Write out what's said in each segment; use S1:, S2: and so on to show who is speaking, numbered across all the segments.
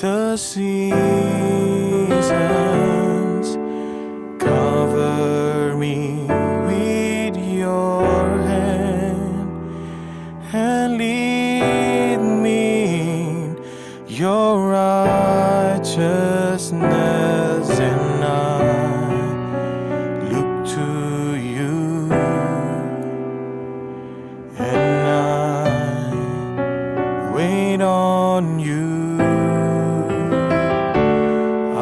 S1: the seasons. Cover me with your hand and lead me in your righteousness, and I look to you, and I wait on you.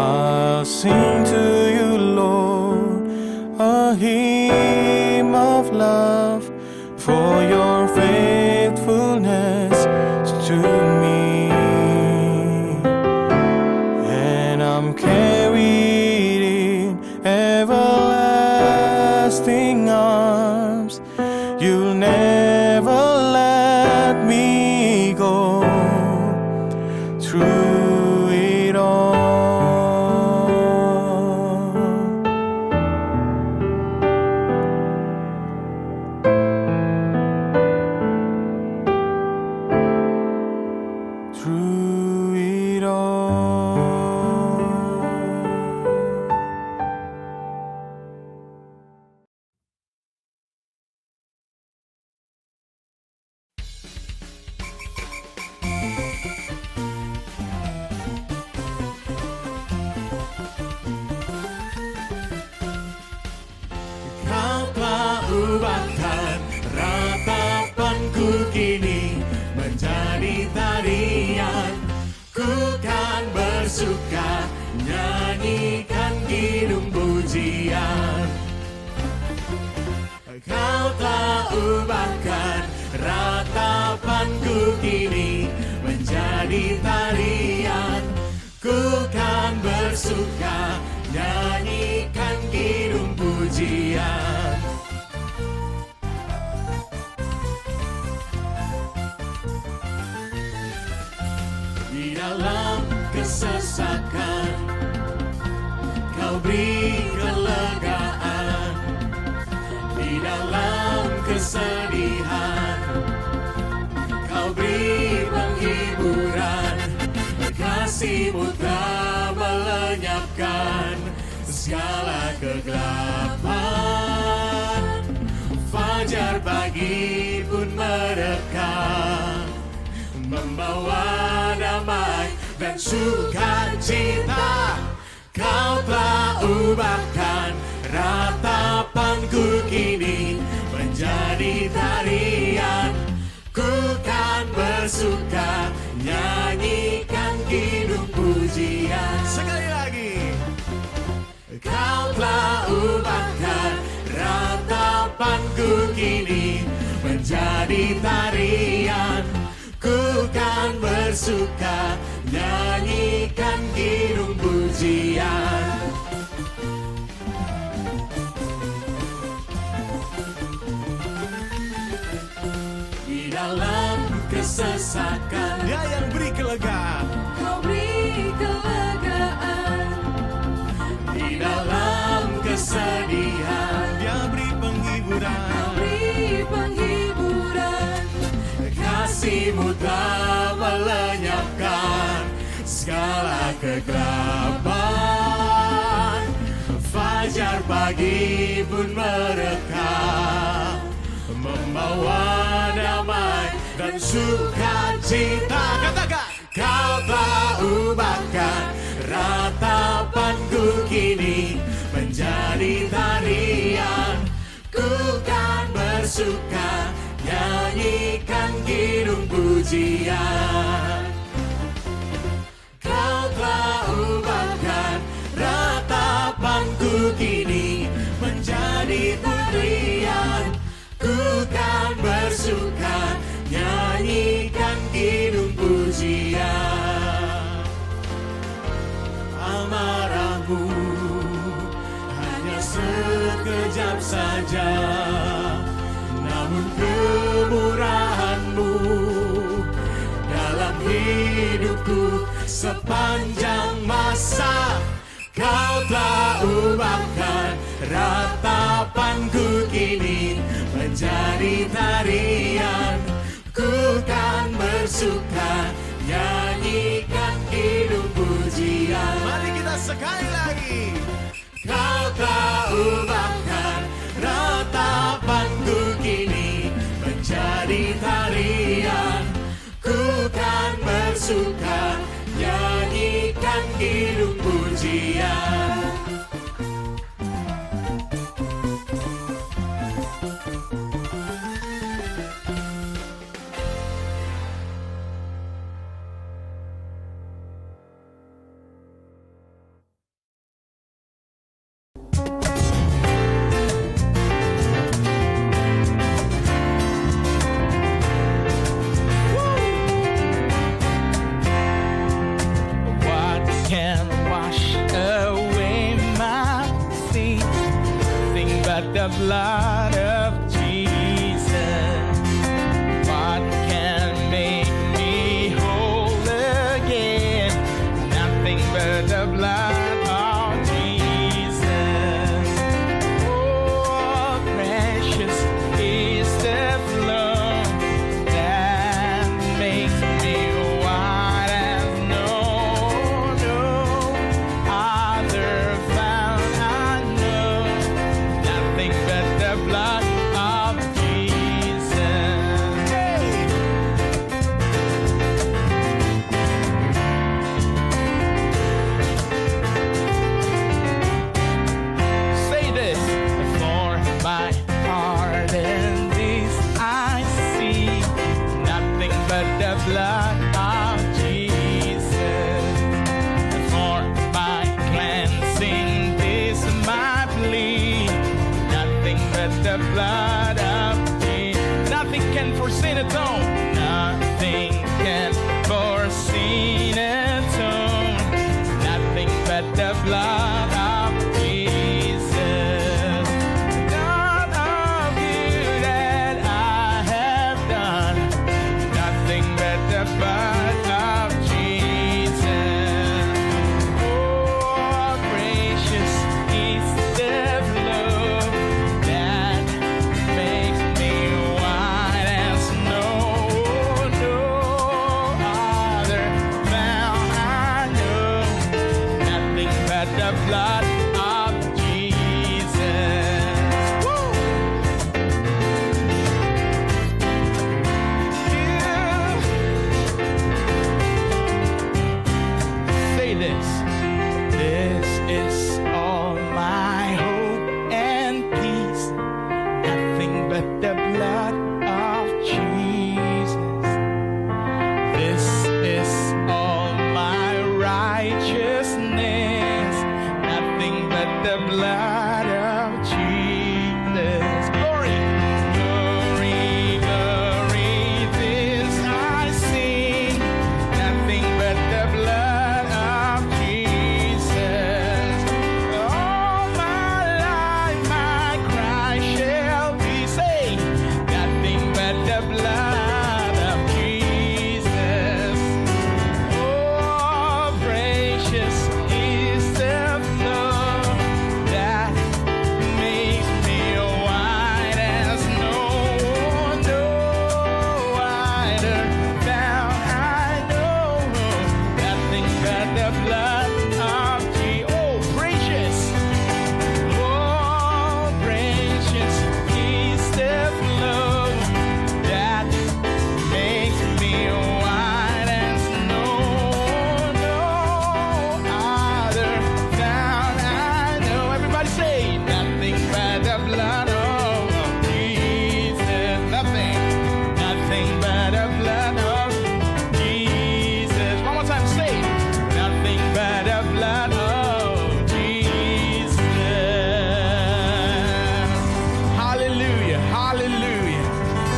S1: I'll sing to you, Lord, a hymn of love for your faithfulness to me. And I'm carried in everlasting arms. You'll never let me go through it all. Through it all.
S2: Kau telah ubahkan ratapanku kini menjadi tarian. Ku kan bersuka nyanyikan kidung pujian. Kau telah ubahkan ratapanku kini menjadi tarian. Ku kan bersuka nyanyikan kidung pujian. Di dalam kesesakan Kau beri kelegaan. Di dalam kesedihan Kau beri penghiburan. Kasih-Mu telah melenyapkan segala kegelapan. Fajar pagi pun merekah, membawa damai dan sukacita. Kau telah ubahkan ratapanku kini menjadi tarian. Ku kan bersuka nyanyikan kidung pujian. Sekali lagi. Kau telah ubahkan ratapanku kini menjadi tarian. Ku kan bersuka nyanyikan kidung pujian. Di dalam kesesakan Dia yang beri kelegaan.
S3: Kau beri kelegaan.
S2: Di dalam kesedihan
S1: Dia beri penghiburan.
S3: Kau beri penghiburan.
S2: Kasih-Mu telah melenyapkan segala kegelapan. Fajar pagi pun merekah, membawa damai dan sukacita. Katakan, Kau telah ubahkan ratapanku kini menjadi tarian. Ku kan bersuka nyanyikan kidung pujian. Kau telah ubahkan ratapanku kini menjadi tarian. Ku kan bersuka nyanyikan kidung pujian. Amarah-Mu hanya sekejap saja, namun kemurahan-Mu dalam hidupku sepanjang masa. Kau telah ubahkan ratapanku kini menjadi tarian. Ku kan bersuka nyanyikan hidup
S1: sekali lagi.
S2: Kau telah ubahkan ratapanku kini menjadi tarian. Ku kan bersuka nyanyikan kidung pujian.
S1: What can wash away my sin? Nothing but the blood of Jesus. What can make me whole again? Nothing but the blood of Jesus. Oh, precious is the flow that makes me white as snow. No other found I know. Nothing but the blood of Jesus. Hey! Say this. For my heart and this I see nothing but the blood of Jesus. For my cleansing this my plea, nothing but the blood of Jesus. Nothing can for sin atone. Nothing can for sin atone. Nothing but the blood of Jesus. None of you that I have done. Nothing but the blood of Jesus. Oh, precious is the blood that makes me white as snow. No other found I know. Nothing but the blood of Jesus. Woo! Say this. This is all my hope and peace. Nothing but the blood of Jesus. This is all my righteousness. Nothing but the blood of Jesus. Glory, glory, glory. This I sing. Nothing but the blood of Jesus. All my life my cry shall be saved. Nothing but the blood of Jesus. Oh, precious is the flow that makes me white as snow. No whiter found I know. Nothing but the blood of Jesus. Oh, precious. Oh, precious is the flow that makes me white as snow. No other found I know. Everybody say, nothing but the blood of Jesus. Nothing, nothing but the blood of Jesus. One more time, say, nothing but the blood of Jesus. Hallelujah, hallelujah.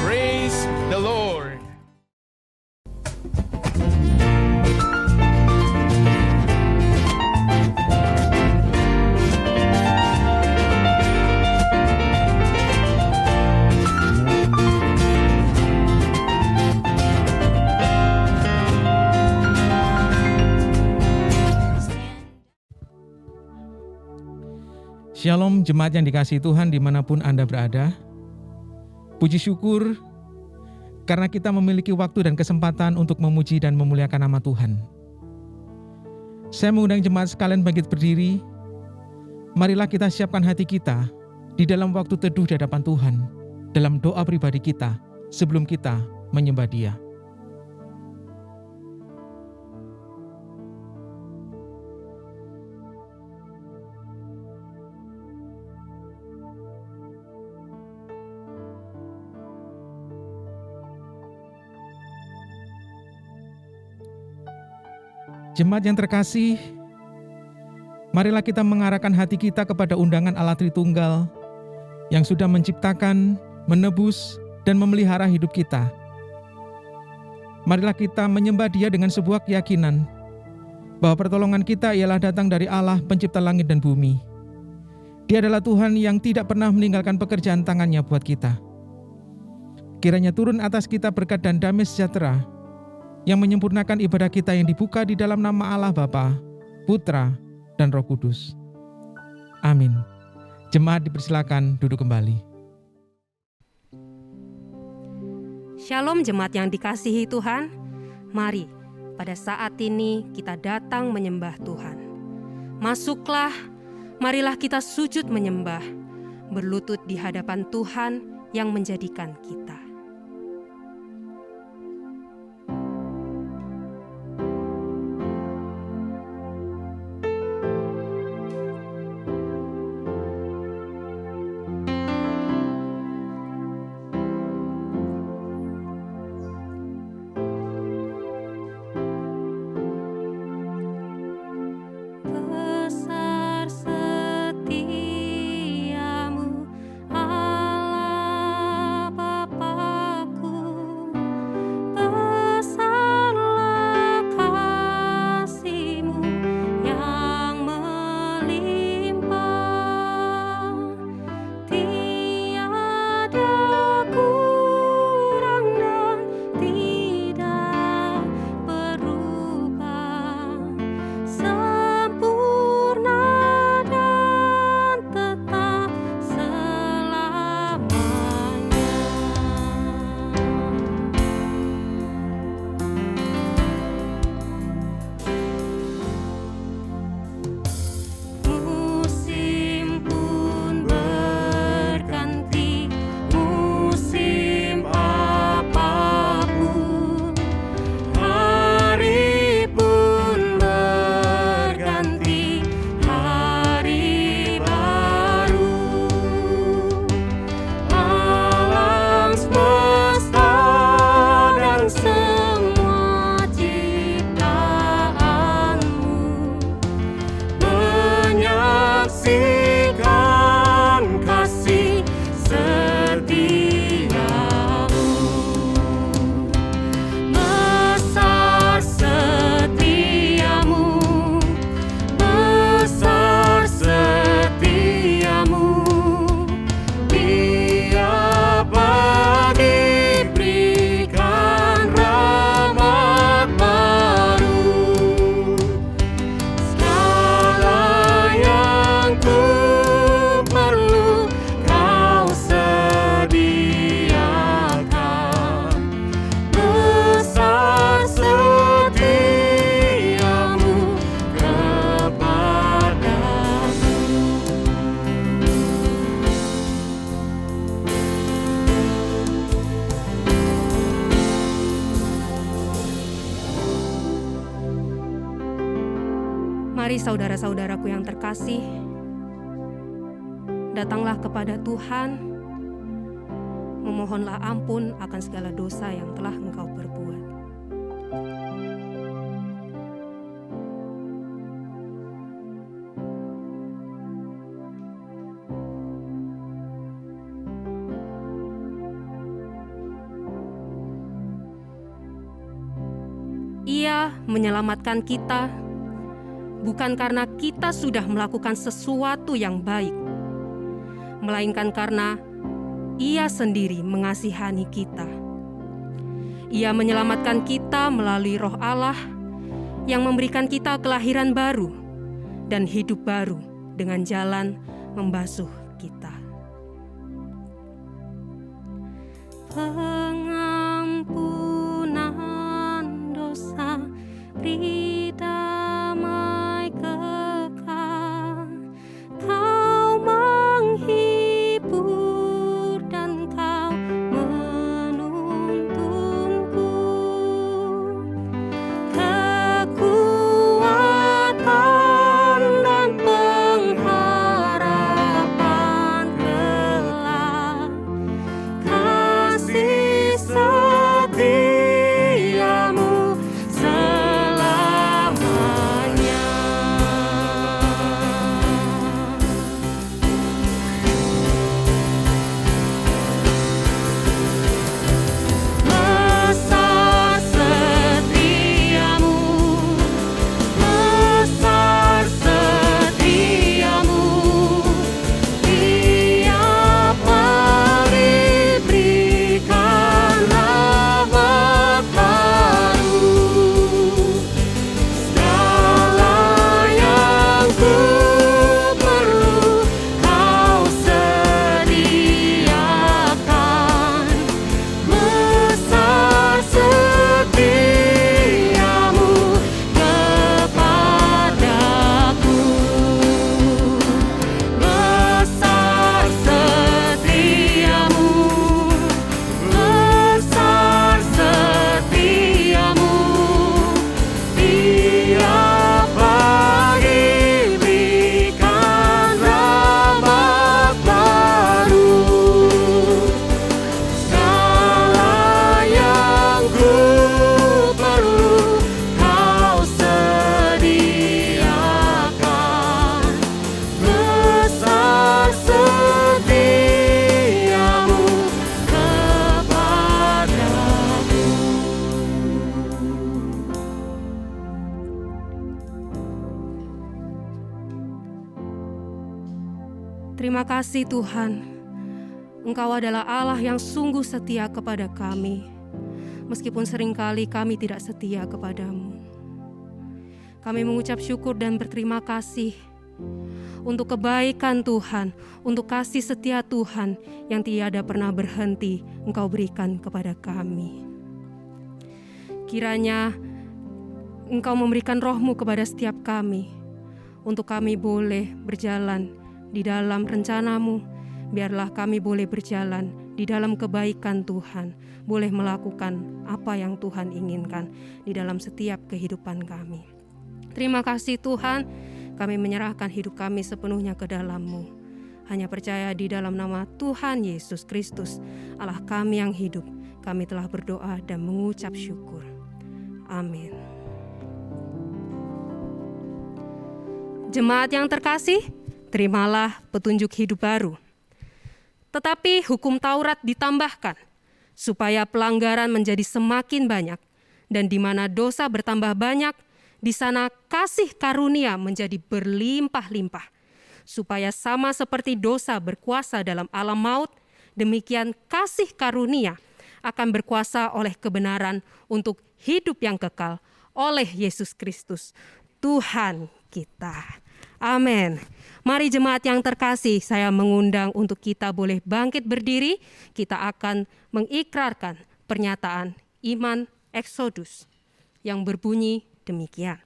S1: Praise the Lord.
S4: Shalom jemaat yang dikasihi Tuhan dimanapun Anda berada. Puji syukur karena kita memiliki waktu dan kesempatan untuk memuji dan memuliakan nama Tuhan. Saya mengundang jemaat sekalian bangkit berdiri. Marilah kita siapkan hati kita di dalam waktu teduh di hadapan Tuhan, dalam doa pribadi kita sebelum kita menyembah Dia. Jemaat yang terkasih, marilah kita mengarahkan hati kita kepada undangan Allah Tritunggal yang sudah menciptakan, menebus, dan memelihara hidup kita. Marilah kita menyembah Dia dengan sebuah keyakinan bahwa pertolongan kita ialah datang dari Allah pencipta langit dan bumi. Dia adalah Tuhan yang tidak pernah meninggalkan pekerjaan tangannya buat kita. Kiranya turun atas kita berkat dan damai sejahtera yang menyempurnakan ibadah kita yang dibuka di dalam nama Allah Bapa, Putra, dan Roh Kudus. Amin. Jemaat dipersilakan duduk kembali.
S5: Shalom jemaat yang dikasihi Tuhan. Mari pada saat ini kita datang menyembah Tuhan. Masuklah, marilah kita sujud menyembah, berlutut di hadapan Tuhan yang menjadikan kita.
S3: Besar setiamu, Allah Bapa-Ku. Besarlah kasih-Mu yang melimpah. Tiada kurang dan tidak berubah. Sempurna dan tetap selamanya. Musim pun berganti, musim apapun. Hari pun berganti, hari baru. Alam semesta dan semua ciptaan-Mu menyaksikan kasih setia-Mu. Besar setiamu, besar setiamu. Tiap pagi berikan rahmat baru. Segala yang ku perlu Kau sediakan. Besar setiamu kepadaku.
S5: Mari saudara-saudaraku yang terkasih, datanglah kepada Tuhan, memohonlah ampun akan segala dosa yang telah engkau perbuat. Ia menyelamatkan kita bukan karena kita sudah melakukan sesuatu yang baik, melainkan karena Ia sendiri mengasihani kita. Ia menyelamatkan kita melalui Roh Allah yang memberikan kita kelahiran baru dan hidup baru dengan jalan membasuh kita. Pengampunan dosa, ridha Terima kasih Tuhan, Engkau adalah Allah yang sungguh setia kepada kami, meskipun seringkali kami tidak setia kepadamu. Kami mengucap syukur dan berterima kasih untuk kebaikan Tuhan, untuk kasih setia Tuhan yang tiada pernah berhenti Engkau berikan kepada kami. Kiranya Engkau memberikan roh-Mu kepada setiap kami, untuk kami boleh berjalan di dalam rencana-Mu. Biarlah kami boleh berjalan di dalam kebaikan Tuhan, boleh melakukan apa yang Tuhan inginkan di dalam setiap kehidupan kami. Terima kasih Tuhan, kami menyerahkan hidup kami sepenuhnya ke dalam-Mu. Hanya percaya di dalam nama Tuhan Yesus Kristus, Allah kami yang hidup, kami telah berdoa dan mengucap syukur. Amin. Jemaat yang terkasih, terimalah petunjuk hidup baru. Tetapi hukum Taurat ditambahkan, supaya pelanggaran menjadi semakin banyak, dan di mana dosa bertambah banyak, di sana kasih karunia menjadi berlimpah-limpah. Supaya sama seperti dosa berkuasa dalam alam maut, demikian kasih karunia akan berkuasa oleh kebenaran untuk hidup yang kekal oleh Yesus Kristus, Tuhan kita. Amin. Mari jemaat yang terkasih, saya mengundang untuk kita boleh bangkit berdiri. Kita akan mengikrarkan pernyataan iman Eksodus yang berbunyi demikian.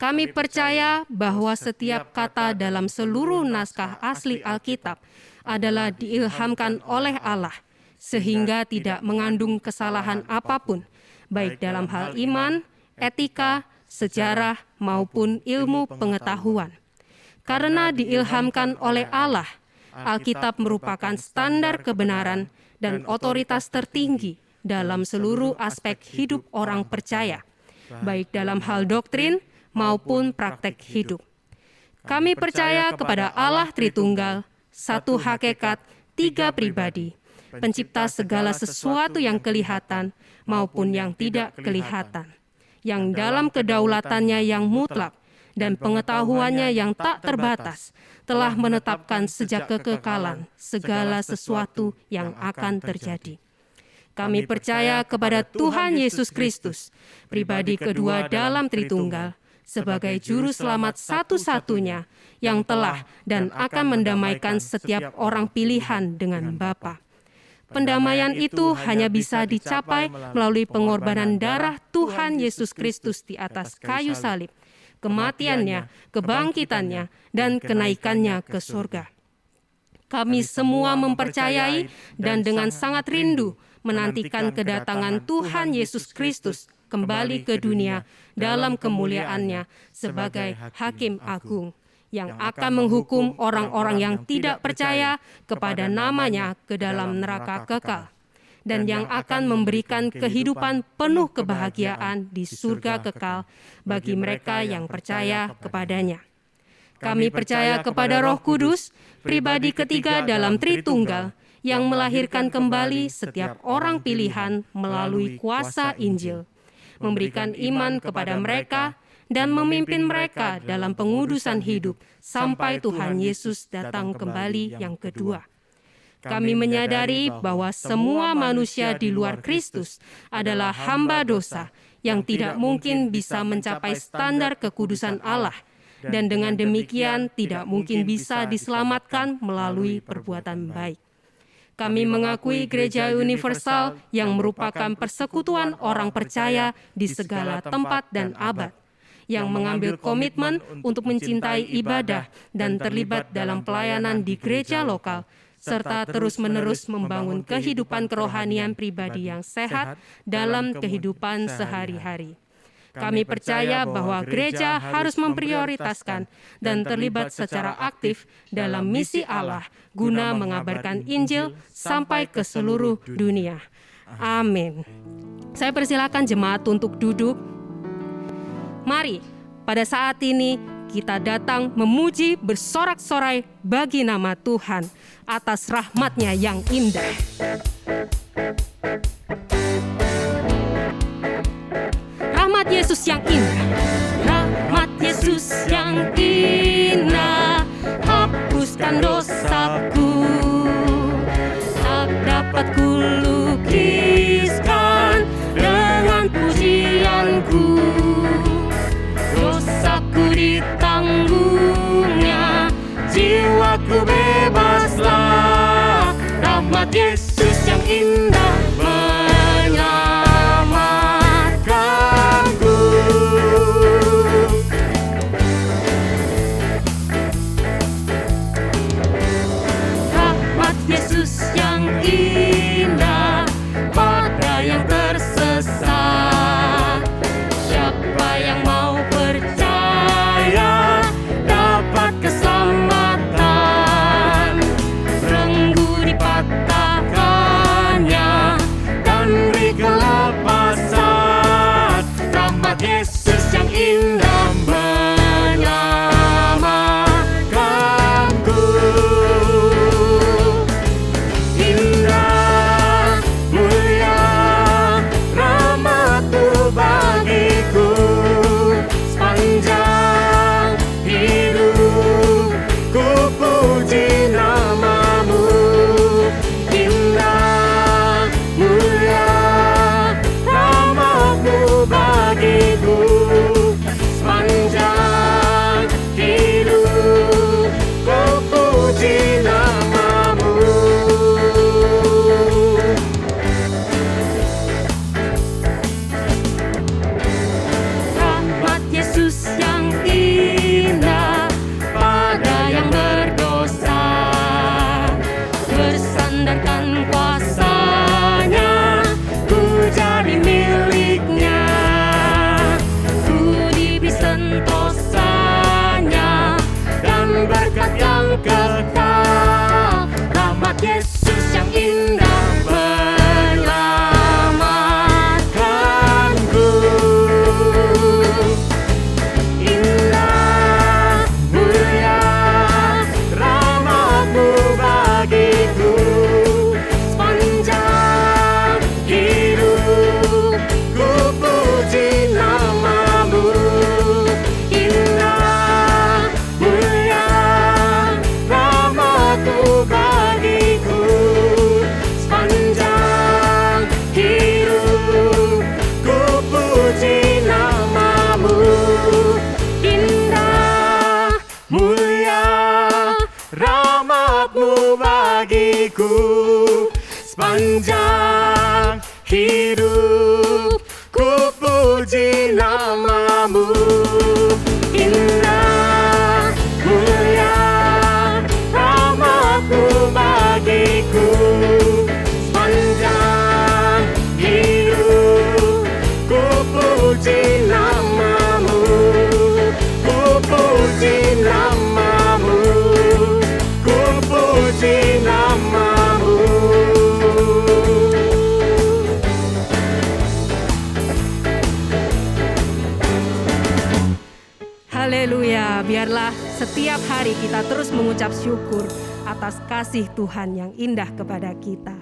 S5: Kami percaya bahwa setiap kata dalam seluruh naskah asli Alkitab adalah diilhamkan oleh Allah, sehingga tidak mengandung kesalahan apapun, baik dalam hal iman, etika, sejarah, maupun ilmu pengetahuan. Karena diilhamkan oleh Allah, Alkitab merupakan standar kebenaran dan otoritas tertinggi dalam seluruh aspek hidup orang percaya, baik dalam hal doktrin maupun praktek hidup. Kami percaya kepada Allah Tritunggal, satu hakikat, tiga pribadi, pencipta segala sesuatu yang kelihatan maupun yang tidak kelihatan, yang dalam kedaulatannya yang mutlak dan pengetahuannya yang tak terbatas telah menetapkan sejak kekekalan segala sesuatu yang akan terjadi. Kami percaya kepada Tuhan Yesus Kristus, pribadi kedua dalam Tritunggal, sebagai Juru Selamat satu-satunya yang telah dan akan mendamaikan setiap orang pilihan dengan Bapa. Pendamaian itu hanya bisa dicapai melalui pengorbanan darah Tuhan Yesus Kristus di atas kayu salib, kematiannya, kebangkitannya, dan kenaikannya ke surga. Kami semua mempercayai dan dengan sangat rindu menantikan kedatangan Tuhan Yesus Kristus kembali ke dunia dalam kemuliaannya sebagai Hakim Agung yang akan menghukum orang-orang yang tidak percaya kepada namanya ke dalam neraka kekal, dan yang akan memberikan kehidupan penuh kebahagiaan di surga kekal bagi mereka yang percaya kepadanya. Kami percaya kepada Roh Kudus, pribadi ketiga dalam Tritunggal, yang melahirkan kembali setiap orang pilihan melalui kuasa Injil, memberikan iman kepada mereka, dan memimpin mereka dalam pengudusan hidup sampai Tuhan Yesus datang kembali yang kedua. Kami menyadari bahwa semua manusia di luar Kristus adalah hamba dosa yang tidak mungkin bisa mencapai standar kekudusan Allah, dan dengan demikian tidak mungkin bisa diselamatkan melalui perbuatan baik. Kami mengakui gereja universal yang merupakan persekutuan orang percaya di segala tempat dan abad, yang mengambil komitmen untuk mencintai ibadah dan terlibat dalam pelayanan di gereja lokal, serta terus-menerus membangun kehidupan kerohanian pribadi yang sehat dalam kehidupan sehari-hari. Kami percaya bahwa gereja harus memprioritaskan dan terlibat secara aktif dalam misi Allah guna mengabarkan Injil sampai ke seluruh dunia. Amin. Saya persilakan jemaat untuk duduk. Mari, pada saat ini kita datang memuji bersorak-sorai bagi nama Tuhan atas rahmat-Nya yang indah. Rahmat Yesus yang indah, rahmat Yesus Yesus yang indah, hapuskan dosaku. Tak dapat kulukiskan dengan pujianku. Dosaku ditanggungnya, jiwaku bebaslah. Rahmat Yesus yang indah menyelamatkanku. Rahmat Yesus yang indah pada yang tersesat. Siapa yang mau percaya dapat keselamatan. Belenggu dipatahkannya dan beri kelepasan. Rahmat Yesus yang indah menyelamatkanku. Indah, mulia, rahmat-Mu bagiku. Sepanjang hidup ku puji nama-Mu. Indah, mulia, rahmat-Mu bagiku. Sepanjang hidup ku puji nama-Mu. Rahmat Yesus yang indah pada yang berdosa. Bersandarkan kuasa-Nya, ku jadi milik-Nya. Ku diberi sentosa-Nya dan berkat yang kekal. Rahmat Yesus yang indah menyelamatkanku. Indah, mulia, rahmat-Mu bagiku. Sepanjang hidup ku puji nama-Mu. Indah, mulia, rahmat-Mu bagiku. Sepanjang hidup ku puji nama-Mu. Indah, mulia, rahmat-Mu bagiku. Sepanjang hidup ku puji nama-Mu. Indah, mulia, rahmat-Mu bagiku. Sepanjang hidup ku puji nama-Mu. Ku puji nama-Mu. Ku puji nama-Mu. Haleluya, biarlah setiap hari kita terus mengucap syukur atas kasih Tuhan yang indah kepada kita.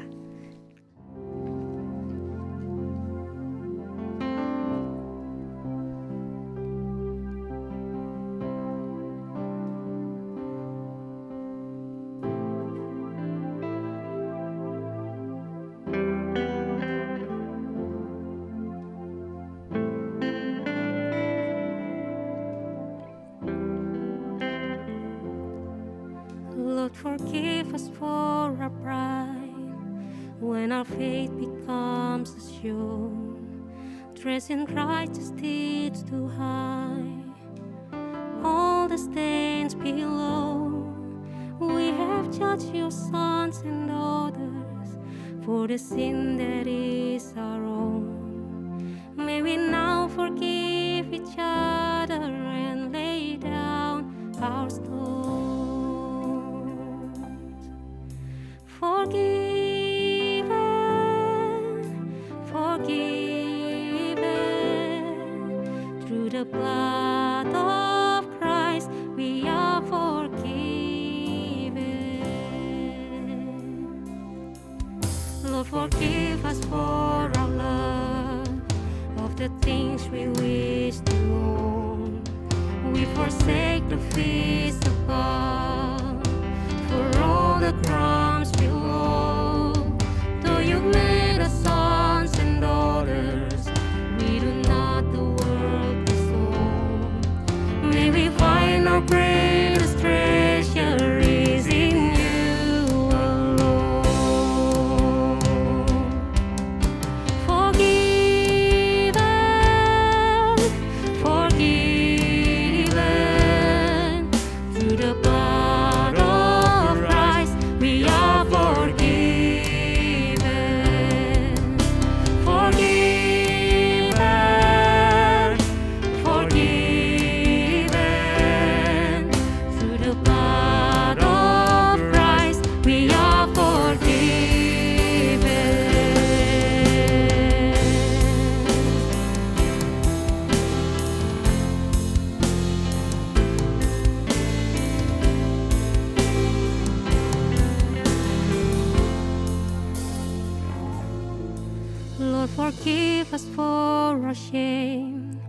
S5: Lord, forgive us for our pride when our faith becomes assumed. Dressed in righteous deeds to hide all the stains below. We have judged your sons and daughters for the sin that is our own. May we now forgive each other and lay down our stones. Forgiven, forgiven, through the blood of Christ we are forgiven. Lord, forgive us for our love of the things we wish to own. We forsake the feast of God for all the crumbs below. Though you made us sons and daughters, we do not the world bestow. May we find our greatest treasure is in you alone. Forgiven, forgiven, through the blood of Christ we are forgiven. Forgiven, forgiven, through the blood of Christ we are forgiven. Lord, forgive us for our shame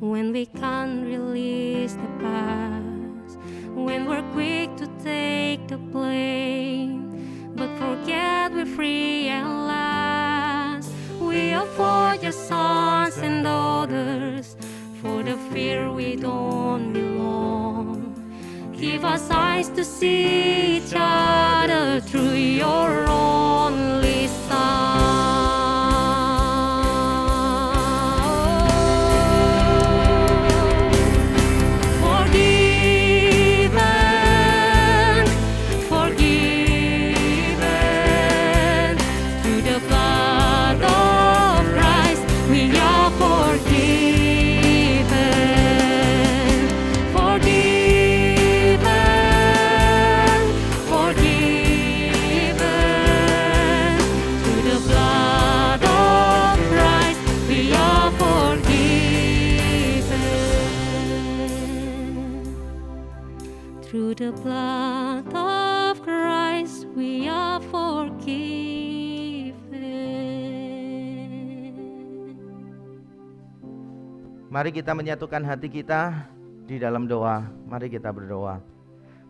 S5: when we can't release the past, when we're quick to take the blame, but forget we're free at last. We are for your sons and daughters, for the fear we don't belong. Give us eyes to see each other through your only Son. Forgiven, forgiven, through the blood of Christ we are forgiven. Forgiven, forgiven, through the blood of Christ we are forgiven. Through the blood of Christ we are forgiven.
S6: Mari kita menyatukan hati kita di dalam doa. Mari kita berdoa.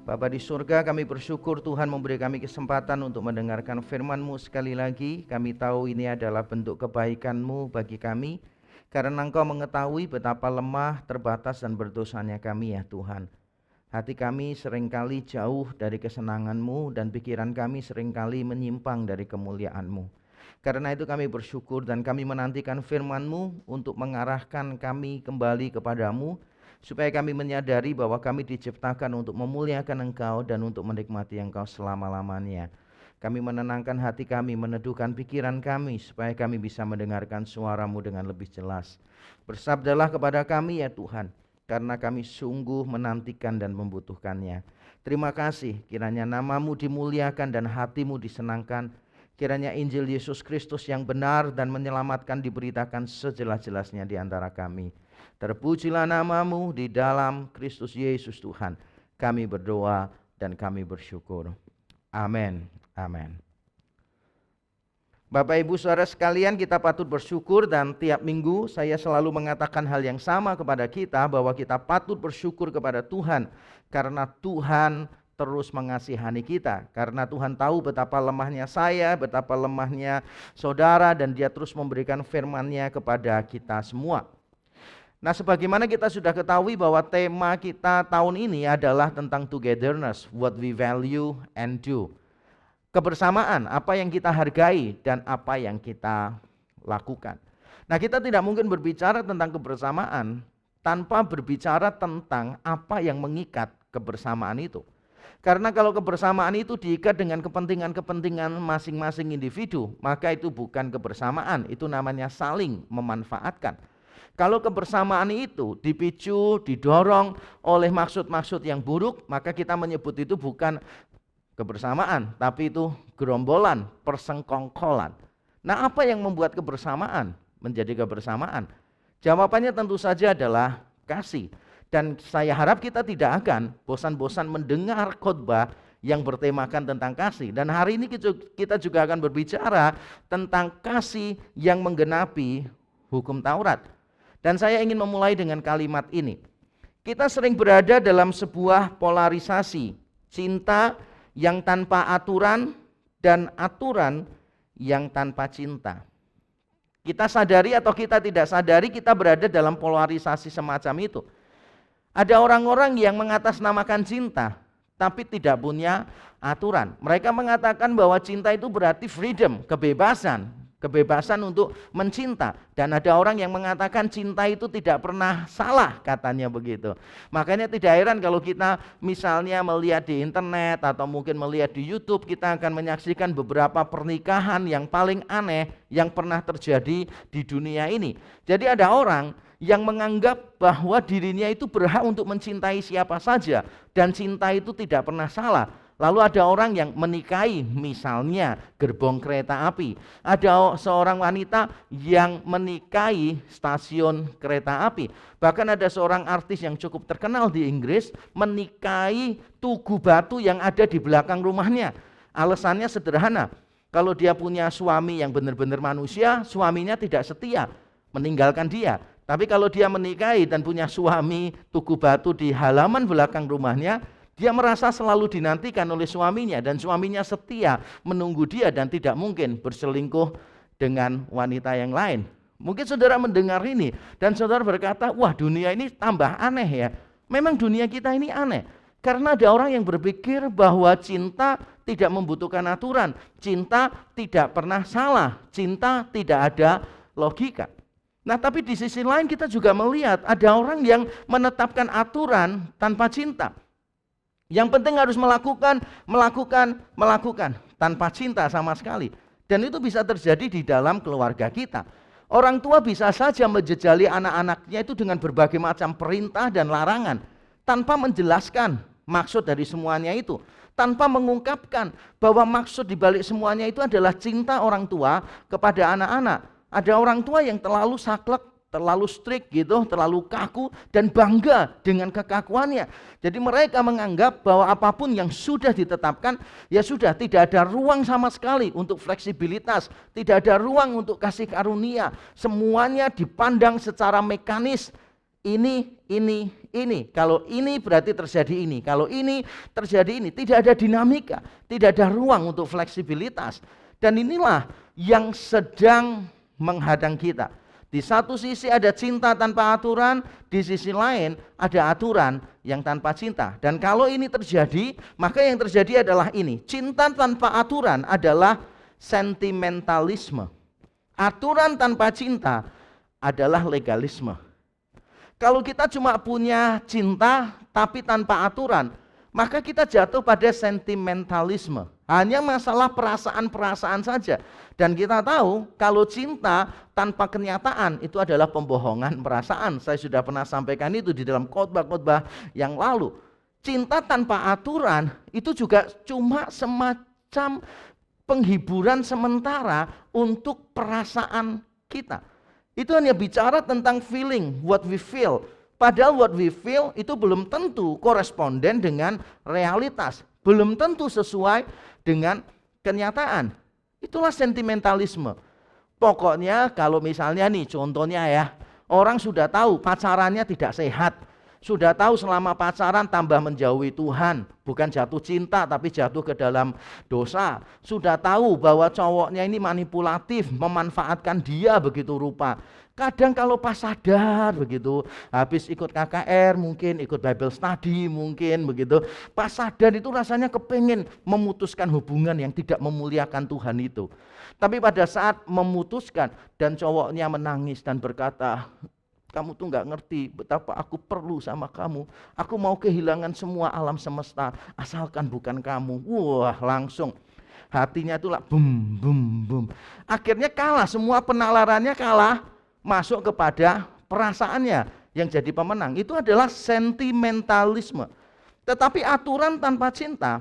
S6: Bapa di surga, kami bersyukur Tuhan memberi kami kesempatan untuk mendengarkan firman-Mu sekali lagi. Kami tahu ini adalah bentuk kebaikan-Mu bagi kami, karena Engkau mengetahui betapa lemah, terbatas dan berdosanya kami ya Tuhan. Hati kami seringkali jauh dari kesenangan-Mu dan pikiran kami seringkali menyimpang dari kemuliaan-Mu. Karena itu kami bersyukur dan kami menantikan firman-Mu untuk mengarahkan kami kembali kepadamu, supaya kami menyadari bahwa kami diciptakan untuk memuliakan Engkau dan untuk menikmati Engkau selama-lamanya. Kami menenangkan hati kami, meneduhkan pikiran kami, supaya kami bisa mendengarkan suara-Mu dengan lebih jelas. Bersabdalah kepada kami ya Tuhan, karena kami sungguh menantikan dan membutuhkannya. Terima kasih, kiranya nama-Mu dimuliakan dan hati-Mu disenangkan. Kiranya Injil Yesus Kristus yang benar dan menyelamatkan diberitakan sejelas-jelasnya di antara kami. Terpujilah nama-Mu di dalam Kristus Yesus Tuhan. Kami berdoa dan kami bersyukur. Amin. Amin. Bapak Ibu Saudara sekalian, kita patut bersyukur dan tiap minggu saya selalu mengatakan hal yang sama kepada kita, bahwa kita patut bersyukur kepada Tuhan karena Tuhan terus mengasihani kita. Karena Tuhan tahu betapa lemahnya saya, betapa lemahnya saudara, dan Dia terus memberikan firman-Nya kepada kita semua. Nah, sebagaimana kita sudah ketahui bahwa tema kita tahun ini adalah tentang togetherness, what we value and do. Kebersamaan, apa yang kita hargai dan apa yang kita lakukan. Nah, kita tidak mungkin berbicara tentang kebersamaan tanpa berbicara tentang apa yang mengikat kebersamaan itu. Karena kalau kebersamaan itu diikat dengan kepentingan-kepentingan masing-masing individu, maka itu bukan kebersamaan, itu namanya saling memanfaatkan. Kalau kebersamaan itu dipicu, didorong oleh maksud-maksud yang buruk, maka kita menyebut itu bukan kebersamaan, tapi itu gerombolan, persengkongkolan. Nah, apa yang membuat kebersamaan menjadi kebersamaan? Jawabannya tentu saja adalah kasih. Dan saya harap kita tidak akan bosan-bosan mendengar khotbah yang bertemakan tentang kasih. Dan hari ini kita juga akan berbicara tentang kasih yang menggenapi hukum Taurat. Dan saya ingin memulai dengan kalimat ini. Kita sering berada dalam sebuah polarisasi, cinta yang tanpa aturan dan aturan yang tanpa cinta. Kita sadari atau kita tidak sadari, kita berada dalam polarisasi semacam itu. Ada orang-orang yang mengatasnamakan cinta, tapi tidak punya aturan. Mereka mengatakan bahwa cinta itu berarti freedom, kebebasan untuk mencinta. Dan ada orang yang mengatakan cinta itu tidak pernah salah, katanya begitu. Makanya tidak heran kalau kita misalnya melihat di internet atau mungkin melihat di YouTube, kita akan menyaksikan beberapa pernikahan yang paling aneh yang pernah terjadi di dunia ini. Jadi ada orang yang menganggap bahwa dirinya itu berhak untuk mencintai siapa saja dan cinta itu tidak pernah salah. Lalu ada orang yang menikahi misalnya gerbong kereta api. Ada seorang wanita yang menikahi stasiun kereta api. Bahkan ada seorang artis yang cukup terkenal di Inggris menikahi tugu batu yang ada di belakang rumahnya. Alasannya sederhana. Kalau dia punya suami yang benar-benar manusia, suaminya tidak setia, meninggalkan dia. Tapi kalau dia menikahi dan punya suami tugu batu di halaman belakang rumahnya, dia merasa selalu dinantikan oleh suaminya dan suaminya setia menunggu dia dan tidak mungkin berselingkuh dengan wanita yang lain. Mungkin saudara mendengar ini dan saudara berkata, wah dunia ini tambah aneh ya. Memang dunia kita ini aneh. Karena ada orang yang berpikir bahwa cinta tidak membutuhkan aturan. Cinta tidak pernah salah. Cinta tidak ada logika. Nah tapi di sisi lain kita juga melihat ada orang yang menetapkan aturan tanpa cinta. Yang penting harus melakukan tanpa cinta sama sekali. Dan itu bisa terjadi di dalam keluarga kita. Orang tua bisa saja menjejali anak-anaknya itu dengan berbagai macam perintah dan larangan tanpa menjelaskan maksud dari semuanya itu, tanpa mengungkapkan bahwa maksud dibalik semuanya itu adalah cinta orang tua kepada anak-anak. Ada orang tua yang terlalu saklek, terlalu strict gitu, terlalu kaku dan bangga dengan kekakuannya. Jadi mereka menganggap bahwa apapun yang sudah ditetapkan, ya sudah, tidak ada ruang sama sekali untuk fleksibilitas, tidak ada ruang untuk kasih karunia. Semuanya dipandang secara mekanis. Ini. Kalau ini berarti terjadi ini. Kalau ini terjadi ini. Tidak ada dinamika, tidak ada ruang untuk fleksibilitas. Dan inilah yang sedang menghadang kita. Di satu sisi ada cinta tanpa aturan, di sisi lain ada aturan yang tanpa cinta. Dan kalau ini terjadi, maka yang terjadi adalah ini. Cinta tanpa aturan adalah sentimentalisme. Aturan tanpa cinta adalah legalisme. Kalau kita cuma punya cinta tapi tanpa aturan, maka kita jatuh pada sentimentalisme. Hanya masalah perasaan-perasaan saja. Dan kita tahu kalau cinta tanpa kenyataan itu adalah pembohongan perasaan. Saya sudah pernah sampaikan itu di dalam khotbah-khotbah yang lalu. Cinta tanpa aturan itu juga cuma semacam penghiburan sementara untuk perasaan kita. Itu hanya bicara tentang feeling, what we feel. Padahal what we feel itu belum tentu koresponden dengan realitas. Belum tentu sesuai dengan kenyataan. Itulah sentimentalisme. Pokoknya kalau misalnya nih contohnya ya, orang sudah tahu pacarannya tidak sehat. Sudah tahu selama pacaran tambah menjauhi Tuhan. Bukan jatuh cinta tapi jatuh ke dalam dosa. Sudah tahu bahwa cowoknya ini manipulatif, memanfaatkan dia begitu rupa. Kadang kalau pas sadar begitu, habis ikut KKR mungkin, ikut Bible study mungkin begitu. Pas sadar itu rasanya kepengen memutuskan hubungan yang tidak memuliakan Tuhan itu. Tapi pada saat memutuskan dan cowoknya menangis dan berkata, kamu tuh gak ngerti betapa aku perlu sama kamu. Aku mau kehilangan semua alam semesta asalkan bukan kamu. Wah langsung hatinya itulah bum bum bum. Akhirnya kalah, semua penalarannya kalah. Masuk kepada perasaannya yang jadi pemenang. Itu adalah sentimentalisme. Tetapi aturan tanpa cinta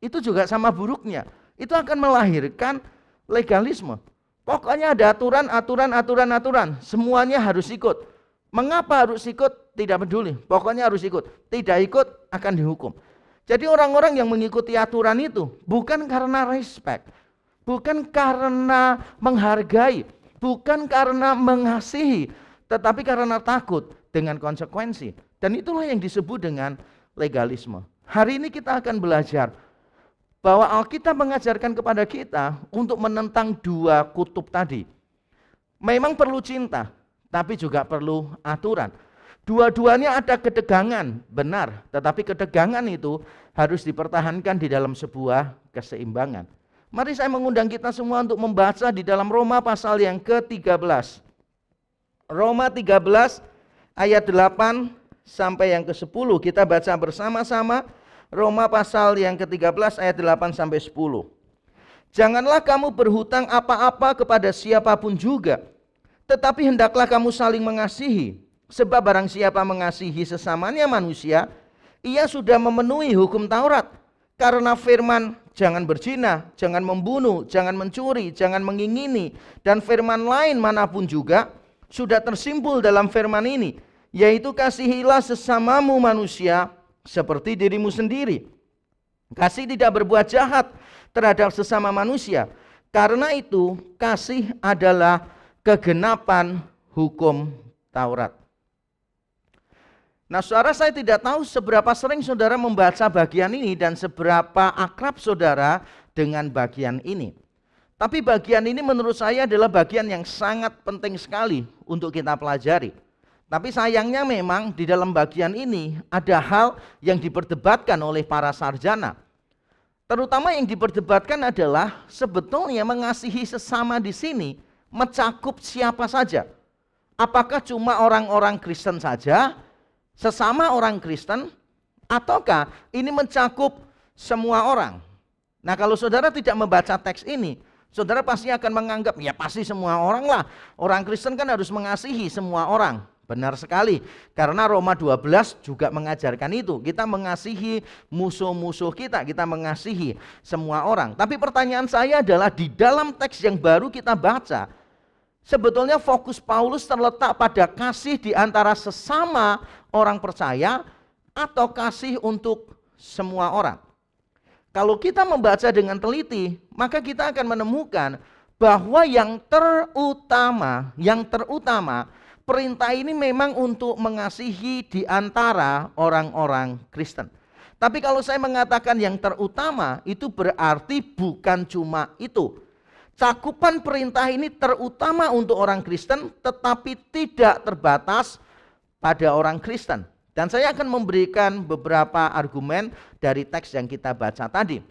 S6: itu juga sama buruknya. Itu akan melahirkan legalisme. Pokoknya ada aturan. Semuanya harus ikut. Mengapa harus ikut? Tidak peduli. Pokoknya harus ikut. Tidak ikut akan dihukum. Jadi orang-orang yang mengikuti aturan itu bukan karena respect, bukan karena menghargai, bukan karena mengasihi, tetapi karena takut dengan konsekuensi. Dan itulah yang disebut dengan legalisme. Hari ini kita akan belajar bahwa Alkitab mengajarkan kepada kita untuk menentang dua kutub tadi. Memang perlu cinta, tapi juga perlu aturan. Dua-duanya ada ketegangan, benar. Tetapi ketegangan itu harus dipertahankan di dalam sebuah keseimbangan. Mari saya mengundang kita semua untuk membaca di dalam Roma pasal yang ke-13. Roma 13 ayat 8 sampai yang ke-10. Kita baca bersama-sama. Roma pasal yang ke-13 ayat 8 sampai 10. Janganlah kamu berhutang apa-apa kepada siapapun juga, tetapi hendaklah kamu saling mengasihi. Sebab barang siapa mengasihi sesamanya manusia, ia sudah memenuhi hukum Taurat. Karena firman, jangan berzina, jangan membunuh, jangan mencuri, jangan mengingini, dan firman lain manapun juga sudah tersimpul dalam firman ini, yaitu kasihilah sesamamu manusia seperti dirimu sendiri. Kasih tidak berbuat jahat terhadap sesama manusia. Karena itu kasih adalah kegenapan hukum Taurat. Nah, saudara, saya tidak tahu seberapa sering saudara membaca bagian ini dan seberapa akrab saudara dengan bagian ini. Tapi bagian ini menurut saya adalah bagian yang sangat penting sekali untuk kita pelajari. Tapi sayangnya memang di dalam bagian ini ada hal yang diperdebatkan oleh para sarjana. Terutama yang diperdebatkan adalah sebetulnya mengasihi sesama di sini mencakup siapa saja. Apakah cuma orang-orang Kristen saja, sesama orang Kristen, ataukah ini mencakup semua orang? Nah, kalau saudara tidak membaca teks ini, saudara pasti akan menganggap, ya pasti semua orang lah. Orang Kristen kan harus mengasihi semua orang. Benar sekali, karena Roma 12 juga mengajarkan itu. Kita mengasihi musuh-musuh kita mengasihi semua orang. Tapi pertanyaan saya adalah di dalam teks yang baru kita baca, sebetulnya fokus Paulus terletak pada kasih di antara sesama orang percaya atau kasih untuk semua orang. Kalau kita membaca dengan teliti, maka kita akan menemukan bahwa yang terutama perintah ini memang untuk mengasihi di antara orang-orang Kristen. Tapi kalau saya mengatakan yang terutama, itu berarti bukan cuma itu. Cakupan perintah ini terutama untuk orang Kristen, tetapi tidak terbatas pada orang Kristen. Dan saya akan memberikan beberapa argumen dari teks yang kita baca tadi.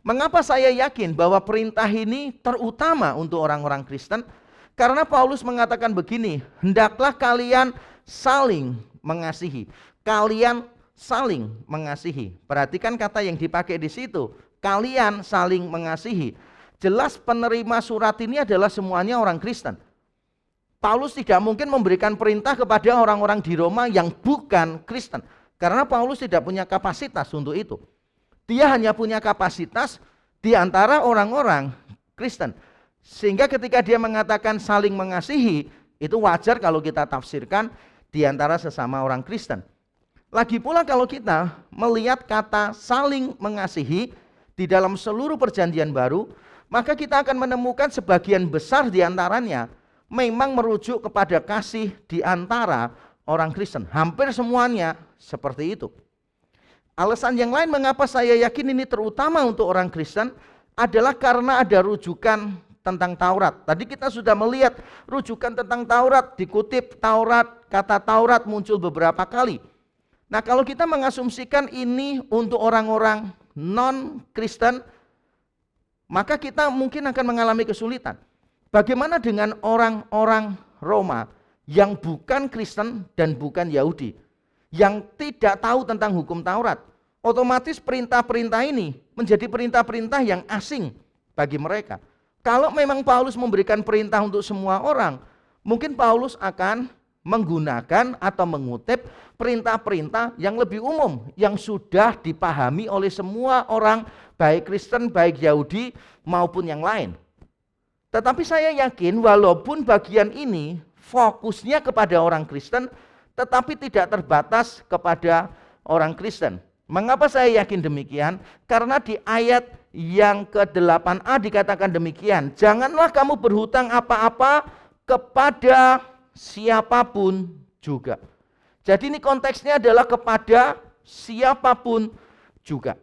S6: Mengapa saya yakin bahwa perintah ini terutama untuk orang-orang Kristen? Karena Paulus mengatakan begini, hendaklah kalian saling mengasihi. Kalian saling mengasihi. Perhatikan kata yang dipakai di situ, kalian saling mengasihi. Jelas penerima surat ini adalah semuanya orang Kristen. Paulus tidak mungkin memberikan perintah kepada orang-orang di Roma yang bukan Kristen. Karena Paulus tidak punya kapasitas untuk itu. Dia hanya punya kapasitas di antara orang-orang Kristen. Sehingga ketika dia mengatakan saling mengasihi, itu wajar kalau kita tafsirkan di antara sesama orang Kristen. Lagi pula kalau kita melihat kata saling mengasihi di dalam seluruh perjanjian baru, maka kita akan menemukan sebagian besar di antaranya memang merujuk kepada kasih di antara orang Kristen. Hampir semuanya seperti itu. Alasan yang lain mengapa saya yakin ini terutama untuk orang Kristen adalah karena ada rujukan tentang Taurat. Tadi kita sudah melihat rujukan tentang Taurat, dikutip Taurat, kata Taurat muncul beberapa kali. Nah, kalau kita mengasumsikan ini untuk orang-orang non-Kristen, maka kita mungkin akan mengalami kesulitan. Bagaimana dengan orang-orang Roma yang bukan Kristen dan bukan Yahudi, yang tidak tahu tentang hukum Taurat? Otomatis perintah-perintah ini menjadi perintah-perintah yang asing bagi mereka. Kalau memang Paulus memberikan perintah untuk semua orang, mungkin Paulus akan menggunakan atau mengutip perintah-perintah yang lebih umum, yang sudah dipahami oleh semua orang, baik Kristen, baik Yahudi, maupun yang lain. Tetapi saya yakin walaupun bagian ini fokusnya kepada orang Kristen, tetapi tidak terbatas kepada orang Kristen. Mengapa saya yakin demikian? Karena di ayat yang ke-8a dikatakan demikian, janganlah kamu berhutang apa-apa kepada siapapun juga. Jadi ini konteksnya adalah kepada siapapun juga.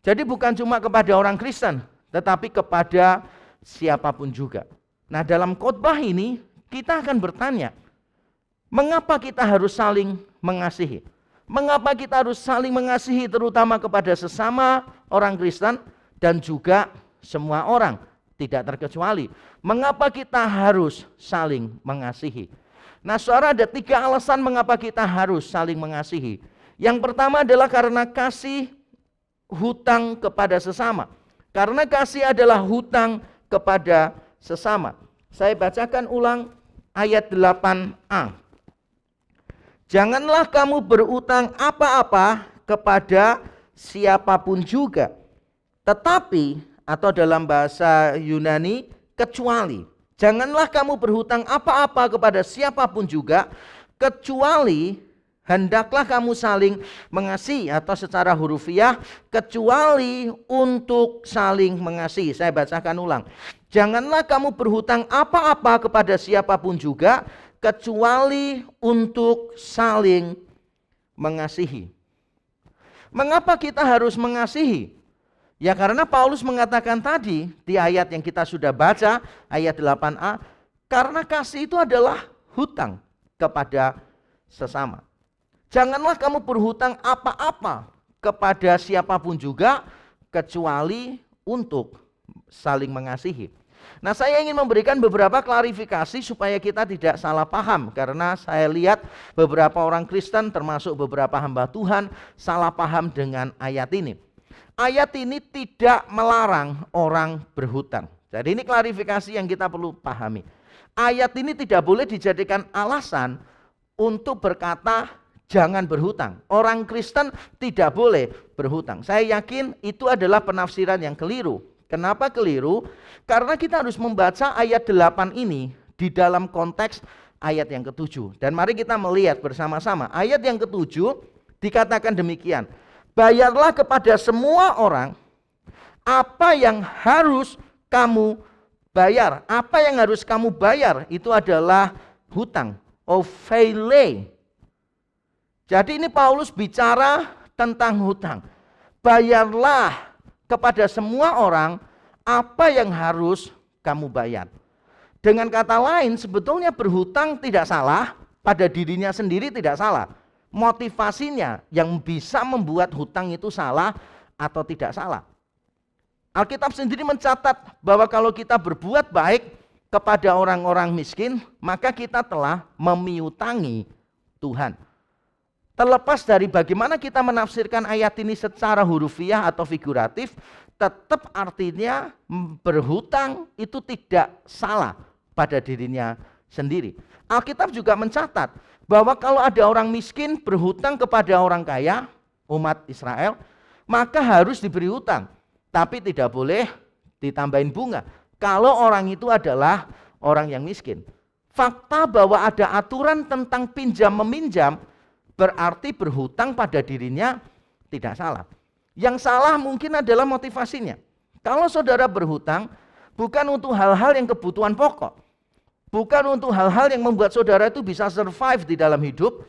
S6: Jadi bukan cuma kepada orang Kristen, tetapi kepada siapapun juga. Nah, dalam khotbah ini kita akan bertanya, mengapa kita harus saling mengasihi? Mengapa kita harus saling mengasihi terutama kepada sesama orang Kristen dan juga semua orang, tidak terkecuali. Mengapa kita harus saling mengasihi? Nah, saudara, ada 3 alasan mengapa kita harus saling mengasihi. Yang pertama adalah karena kasih hutang kepada sesama. Karena kasih adalah hutang kepada sesama. Saya bacakan ulang ayat 8a. Janganlah kamu berutang apa-apa kepada siapapun juga. Tetapi, atau dalam bahasa Yunani, kecuali. Janganlah kamu berhutang apa-apa kepada siapapun juga, kecuali hendaklah kamu saling mengasihi, atau secara hurufiah, kecuali untuk saling mengasihi. Saya bacakan ulang. Janganlah kamu berhutang apa-apa kepada siapapun juga, kecuali untuk saling mengasihi. Mengapa kita harus mengasihi? Ya karena Paulus mengatakan tadi di ayat yang kita sudah baca, ayat 8a, karena kasih itu adalah hutang kepada sesama. Janganlah kamu berhutang apa-apa kepada siapapun juga, kecuali untuk saling mengasihi. Nah, saya ingin memberikan beberapa klarifikasi supaya kita tidak salah paham, karena saya lihat beberapa orang Kristen termasuk beberapa hamba Tuhan salah paham dengan ayat ini. Ayat ini tidak melarang orang berhutang. Jadi ini klarifikasi yang kita perlu pahami. Ayat ini tidak boleh dijadikan alasan untuk berkata jangan berhutang. Orang Kristen tidak boleh berhutang. Saya yakin itu adalah penafsiran yang keliru. Kenapa keliru? Karena kita harus membaca ayat 8 ini di dalam konteks ayat yang ke-7. Dan mari kita melihat bersama-sama. Ayat yang ke-7 dikatakan demikian. Bayarlah kepada semua orang apa yang harus kamu bayar. Apa yang harus kamu bayar itu adalah hutang. Opheile. Jadi ini Paulus bicara tentang hutang. Bayarlah kepada semua orang apa yang harus kamu bayar. Dengan kata lain, sebetulnya berhutang tidak salah, pada dirinya sendiri tidak salah. Motivasinya yang bisa membuat hutang itu salah atau tidak salah. Alkitab sendiri mencatat bahwa kalau kita berbuat baik kepada orang-orang miskin, maka kita telah memiutangi Tuhan. Terlepas dari bagaimana kita menafsirkan ayat ini secara hurufiah atau figuratif, tetap artinya berhutang itu tidak salah pada dirinya sendiri. Alkitab juga mencatat bahwa kalau ada orang miskin berhutang kepada orang kaya, umat Israel, maka harus diberi hutang. Tapi tidak boleh ditambahin bunga kalau orang itu adalah orang yang miskin. Fakta bahwa ada aturan tentang pinjam-meminjam berarti berhutang pada dirinya tidak salah. Yang salah mungkin adalah motivasinya. Kalau saudara berhutang bukan untuk hal-hal yang kebutuhan pokok, bukan untuk hal-hal yang membuat saudara itu bisa survive di dalam hidup.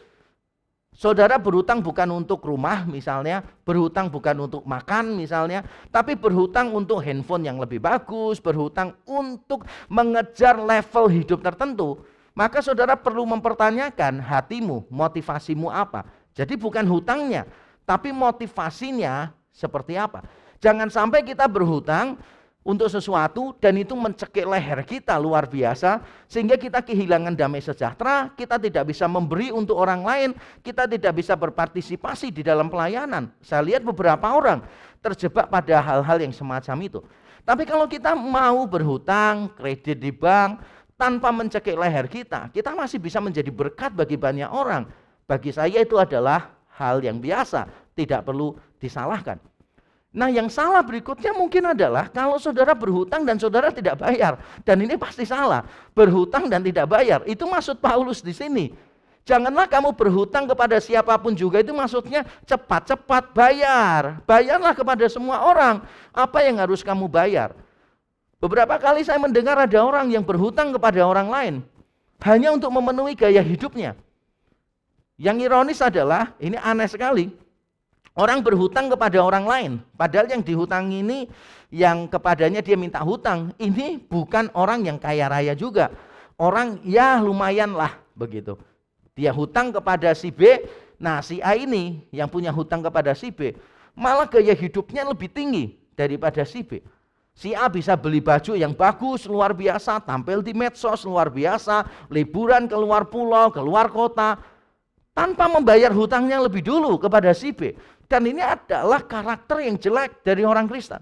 S6: Saudara berhutang bukan untuk rumah misalnya, berhutang bukan untuk makan misalnya, tapi berhutang untuk handphone yang lebih bagus, berhutang untuk mengejar level hidup tertentu. Maka saudara perlu mempertanyakan hatimu, motivasimu apa. Jadi bukan hutangnya, tapi motivasinya seperti apa. Jangan sampai kita berhutang untuk sesuatu dan itu mencekik leher kita luar biasa sehingga kita kehilangan damai sejahtera, kita tidak bisa memberi untuk orang lain, kita tidak bisa berpartisipasi di dalam pelayanan. Saya lihat beberapa orang terjebak pada hal-hal yang semacam itu. Tapi kalau kita mau berhutang, kredit di bank tanpa mencekik leher kita masih bisa menjadi berkat bagi banyak orang. Bagi saya itu adalah hal yang biasa, tidak perlu disalahkan. Nah, yang salah berikutnya mungkin adalah kalau saudara berhutang dan saudara tidak bayar. Dan ini pasti salah. Berhutang dan tidak bayar. Itu maksud Paulus di sini. Janganlah kamu berhutang kepada siapapun juga. Itu maksudnya cepat-cepat bayar. Bayarlah kepada semua orang. Apa yang harus kamu bayar? Beberapa kali saya mendengar ada orang yang berhutang kepada orang lain hanya untuk memenuhi gaya hidupnya. Yang ironis adalah, ini aneh sekali, orang berhutang kepada orang lain, padahal yang dihutangi ini yang kepadanya dia minta hutang, ini bukan orang yang kaya raya juga, orang ya lumayan lah begitu. Dia hutang kepada si B, nah si A ini yang punya hutang kepada si B, malah gaya hidupnya lebih tinggi daripada si B. Si A bisa beli baju yang bagus, luar biasa, tampil di medsos, luar biasa, liburan ke luar pulau, ke luar kota, tanpa membayar hutangnya lebih dulu kepada si B. Dan ini adalah karakter yang jelek dari orang Kristen.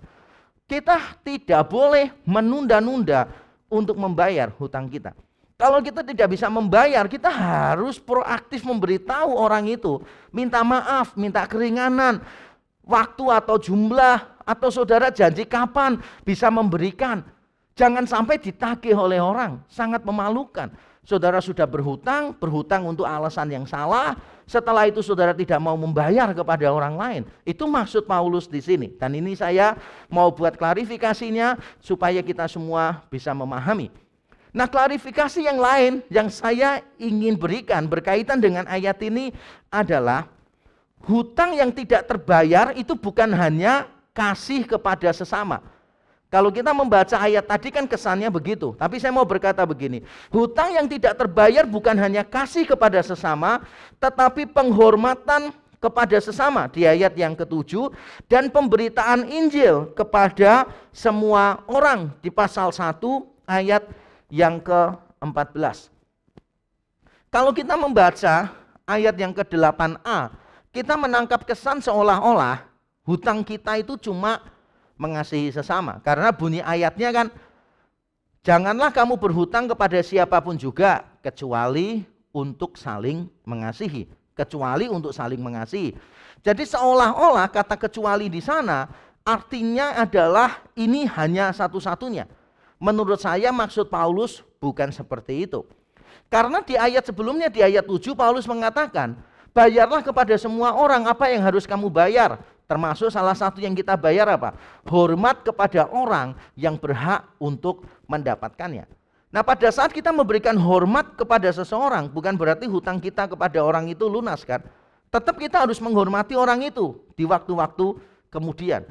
S6: Kita tidak boleh menunda-nunda untuk membayar hutang kita. Kalau kita tidak bisa membayar, kita harus proaktif memberitahu orang itu, minta maaf, minta keringanan, waktu atau jumlah, atau saudara janji kapan bisa memberikan. Jangan sampai ditagih oleh orang, sangat memalukan. Saudara sudah berhutang untuk alasan yang salah, setelah itu saudara tidak mau membayar kepada orang lain. Itu maksud Paulus di sini. Dan ini saya mau buat klarifikasinya supaya kita semua bisa memahami. Nah, klarifikasi yang lain yang saya ingin berikan berkaitan dengan ayat ini adalah hutang yang tidak terbayar itu bukan hanya kasih kepada sesama. Kalau kita membaca ayat tadi kan kesannya begitu. Tapi saya mau berkata begini, hutang yang tidak terbayar bukan hanya kasih kepada sesama, tetapi penghormatan kepada sesama di ayat yang ke-7 dan pemberitaan Injil kepada semua orang di pasal 1 ayat yang ke-14. Kalau kita membaca ayat yang ke-8a, kita menangkap kesan seolah-olah hutang kita itu cuma mengasihi sesama. Karena bunyi ayatnya kan, janganlah kamu berhutang kepada siapapun juga kecuali untuk saling mengasihi. Kecuali untuk saling mengasihi. Jadi seolah-olah kata kecuali di sana artinya adalah ini hanya satu-satunya. Menurut saya maksud Paulus bukan seperti itu. Karena di ayat sebelumnya, di ayat 7 Paulus mengatakan, bayarlah kepada semua orang apa yang harus kamu bayar. Termasuk salah satu yang kita bayar apa? Hormat kepada orang yang berhak untuk mendapatkannya. Nah, pada saat kita memberikan hormat kepada seseorang, bukan berarti hutang kita kepada orang itu lunas kan? Tetap kita harus menghormati orang itu di waktu-waktu kemudian.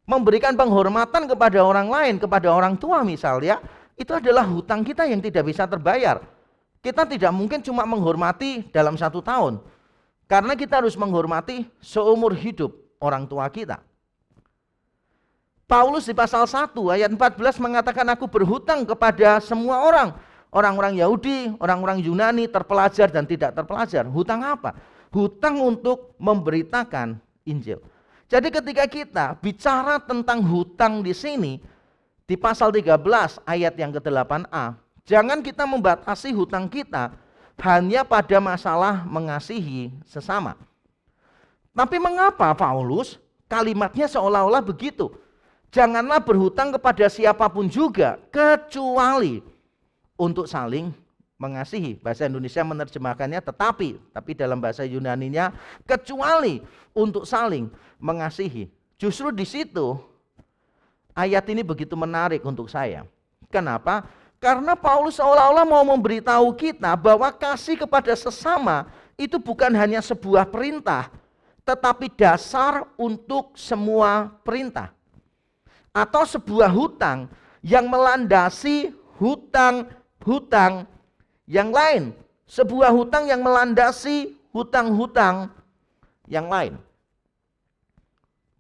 S6: Memberikan penghormatan kepada orang lain, kepada orang tua misalnya, itu adalah hutang kita yang tidak bisa terbayar. Kita tidak mungkin cuma menghormati dalam 1 tahun. Karena kita harus menghormati seumur hidup orang tua kita. Paulus di pasal 1 ayat 14 mengatakan aku berhutang kepada semua orang. Orang-orang Yahudi, orang-orang Yunani, terpelajar dan tidak terpelajar. Hutang apa? Hutang untuk memberitakan Injil. Jadi ketika kita bicara tentang hutang di sini, di pasal 13 ayat yang ke-8a, jangan kita membatasi hutang kita hanya pada masalah mengasihi sesama. Tapi mengapa Paulus kalimatnya seolah-olah begitu? Janganlah berhutang kepada siapapun juga kecuali untuk saling mengasihi. Bahasa Indonesia menerjemahkannya tapi dalam bahasa Yunaninya kecuali untuk saling mengasihi. Justru di situ ayat ini begitu menarik untuk saya. Kenapa? Karena Paulus seolah-olah mau memberitahu kita bahwa kasih kepada sesama itu bukan hanya sebuah perintah, tetapi dasar untuk semua perintah. Atau sebuah hutang yang melandasi hutang-hutang yang lain. Sebuah hutang yang melandasi hutang-hutang yang lain.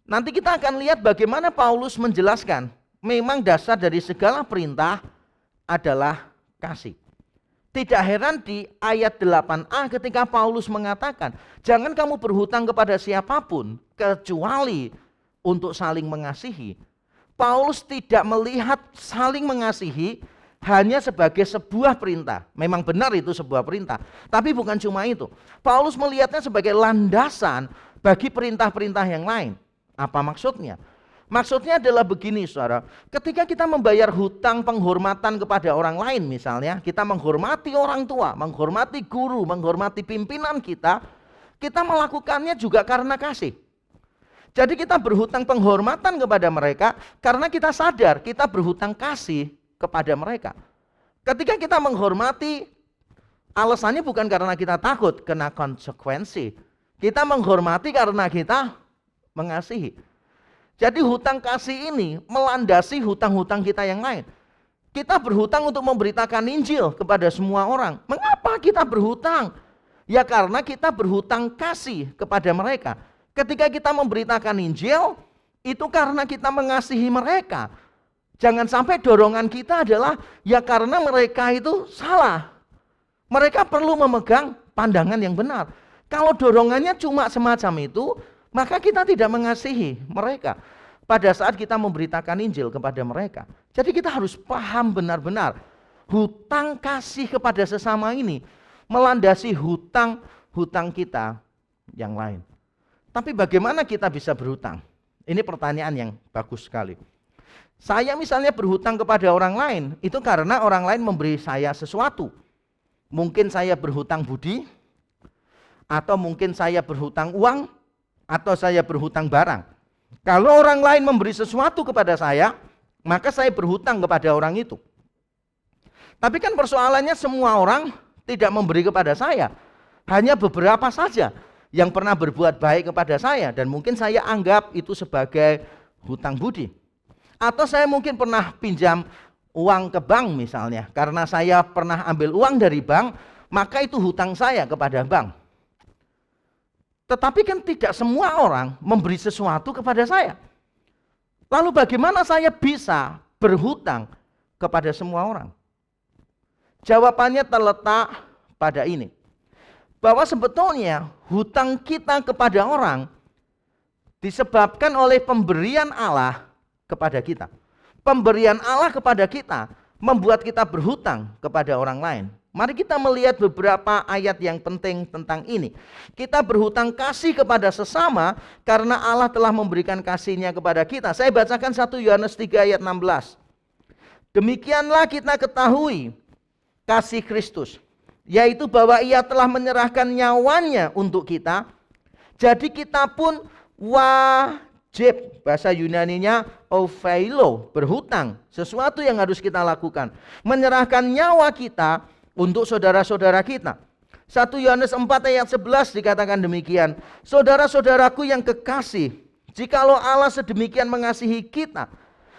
S6: Nanti kita akan lihat bagaimana Paulus menjelaskan. Memang dasar dari segala perintah adalah kasih. Tidak heran di ayat 8a ketika Paulus mengatakan, jangan kamu berhutang kepada siapapun kecuali untuk saling mengasihi. Paulus tidak melihat saling mengasihi hanya sebagai sebuah perintah. Memang benar itu sebuah perintah, tapi bukan cuma itu. Paulus melihatnya sebagai landasan bagi perintah-perintah yang lain. Apa maksudnya? Maksudnya adalah begini saudara, ketika kita membayar hutang penghormatan kepada orang lain misalnya, kita menghormati orang tua, menghormati guru, menghormati pimpinan kita melakukannya juga karena kasih. Jadi kita berhutang penghormatan kepada mereka karena kita sadar kita berhutang kasih kepada mereka. Ketika kita menghormati Alasannya bukan karena kita takut kena konsekuensi. Kita menghormati karena kita mengasihi. Jadi hutang kasih ini melandasi hutang-hutang kita yang lain. Kita berhutang untuk memberitakan Injil kepada semua orang. Mengapa kita berhutang? Ya karena kita berhutang kasih kepada mereka. Ketika kita memberitakan Injil, itu karena kita mengasihi mereka. Jangan sampai dorongan kita adalah ya karena mereka itu salah. Mereka perlu memegang pandangan yang benar. Kalau dorongannya cuma semacam itu, maka kita tidak mengasihi mereka pada saat kita memberitakan Injil kepada mereka. Jadi kita harus paham benar-benar hutang kasih kepada sesama ini melandasi hutang kita yang lain. Tapi bagaimana kita bisa berhutang? Ini pertanyaan yang bagus sekali. Saya misalnya berhutang kepada orang lain, itu karena orang lain memberi saya sesuatu. Mungkin saya berhutang budi, atau mungkin saya berhutang uang, atau saya berhutang barang. Kalau orang lain memberi sesuatu kepada saya, maka saya berhutang kepada orang itu. Tapi kan persoalannya semua orang tidak memberi kepada saya. Hanya beberapa saja yang pernah berbuat baik kepada saya, dan mungkin saya anggap itu sebagai hutang budi. Atau saya mungkin pernah pinjam uang ke bank misalnya, karena saya pernah ambil uang dari bank, maka itu hutang saya kepada bank. Tetapi kan tidak semua orang memberi sesuatu kepada saya. Lalu bagaimana saya bisa berhutang kepada semua orang? Jawabannya terletak pada ini. Bahwa sebetulnya hutang kita kepada orang disebabkan oleh pemberian Allah kepada kita. Pemberian Allah kepada kita membuat kita berhutang kepada orang lain. Mari kita melihat beberapa ayat yang penting tentang ini. Kita berhutang kasih kepada sesama karena Allah telah memberikan kasih-Nya kepada kita. Saya bacakan 1 Yohanes 3 ayat 16. Demikianlah kita ketahui kasih Kristus, yaitu bahwa Ia telah menyerahkan nyawanya untuk kita. Jadi kita pun wajib, bahasa Yunaninya opheilo, berhutang, sesuatu yang harus kita lakukan, menyerahkan nyawa kita untuk saudara-saudara kita. 1 Yohanes 4 ayat 11 dikatakan demikian. Saudara-saudaraku yang kekasih, jikalau Allah sedemikian mengasihi kita,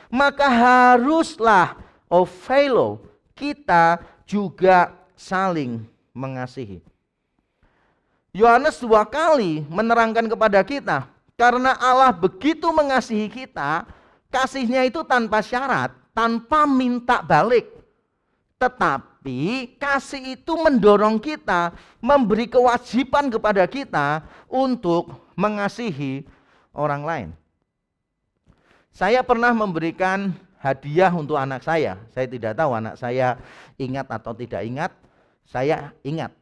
S6: maka haruslah opheilo, kita juga saling mengasihi. Yohanes 2 kali menerangkan kepada kita, karena Allah begitu mengasihi kita, kasih-Nya itu tanpa syarat, tanpa minta balik. Tetapi kasih itu mendorong kita, memberi kewajiban kepada kita untuk mengasihi orang lain. Saya pernah memberikan hadiah untuk anak saya. Saya tidak tahu anak saya ingat atau tidak ingat. Saya ingat.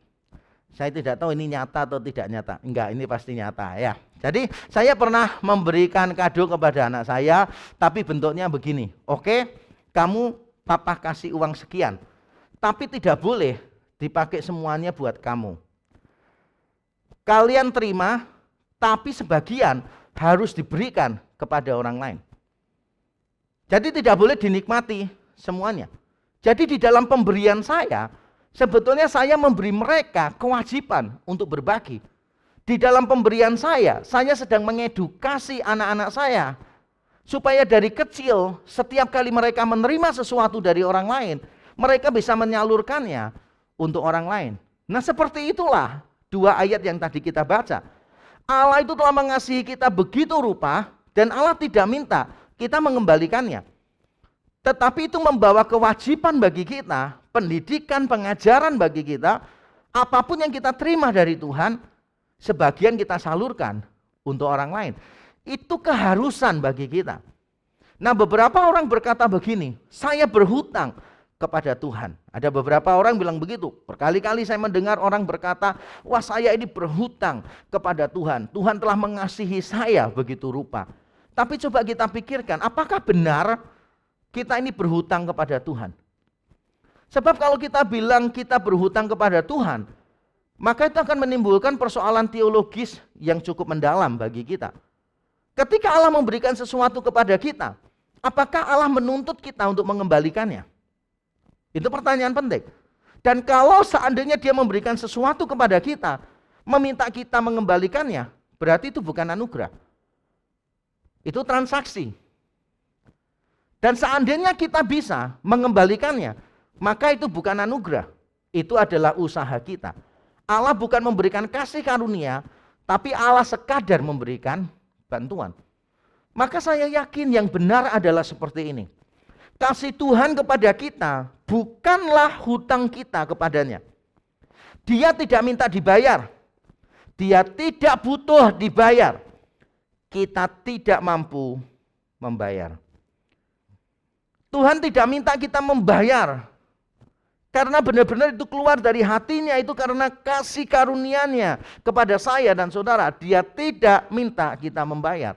S6: Saya tidak tahu ini nyata atau tidak nyata. Enggak, ini pasti nyata ya. Jadi saya pernah memberikan kado kepada anak saya, tapi bentuknya begini. Oke, kamu papa kasih uang sekian, tapi tidak boleh dipakai semuanya buat kamu. Kalian terima, tapi sebagian harus diberikan kepada orang lain. Jadi tidak boleh dinikmati semuanya. Jadi di dalam pemberian saya, sebetulnya saya memberi mereka kewajiban untuk berbagi. Di dalam pemberian saya sedang mengedukasi anak-anak saya, supaya dari kecil setiap kali mereka menerima sesuatu dari orang lain, mereka bisa menyalurkannya untuk orang lain. Nah seperti itulah 2 ayat yang tadi kita baca. Allah itu telah mengasihi kita begitu rupa, dan Allah tidak minta kita mengembalikannya. Tetapi itu membawa kewajiban bagi kita, pendidikan, pengajaran bagi kita. Apapun yang kita terima dari Tuhan, sebagian kita salurkan untuk orang lain. Itu keharusan bagi kita. Nah beberapa orang berkata begini, saya berhutang kepada Tuhan. Ada beberapa orang bilang begitu. Berkali-kali saya mendengar orang berkata, wah saya ini berhutang kepada Tuhan. Tuhan telah mengasihi saya begitu rupa. Tapi coba kita pikirkan, apakah benar kita ini berhutang kepada Tuhan? Sebab kalau kita bilang kita berhutang kepada Tuhan, maka itu akan menimbulkan persoalan teologis yang cukup mendalam bagi kita. Ketika Allah memberikan sesuatu kepada kita, apakah Allah menuntut kita untuk mengembalikannya? Itu pertanyaan penting. Dan kalau seandainya dia memberikan sesuatu kepada kita, meminta kita mengembalikannya, berarti itu bukan anugerah. Itu transaksi. Dan seandainya kita bisa mengembalikannya, maka itu bukan anugerah. Itu adalah usaha kita. Allah bukan memberikan kasih karunia, tapi Allah sekadar memberikan bantuan. Maka saya yakin yang benar adalah seperti ini. Kasih Tuhan kepada kita bukanlah hutang kita kepadanya. Dia tidak minta dibayar. Dia tidak butuh dibayar. Kita tidak mampu membayar. Tuhan tidak minta kita membayar. Karena benar-benar itu keluar dari hatinya, itu karena kasih karunia-Nya kepada saya dan saudara. Dia tidak minta kita membayar.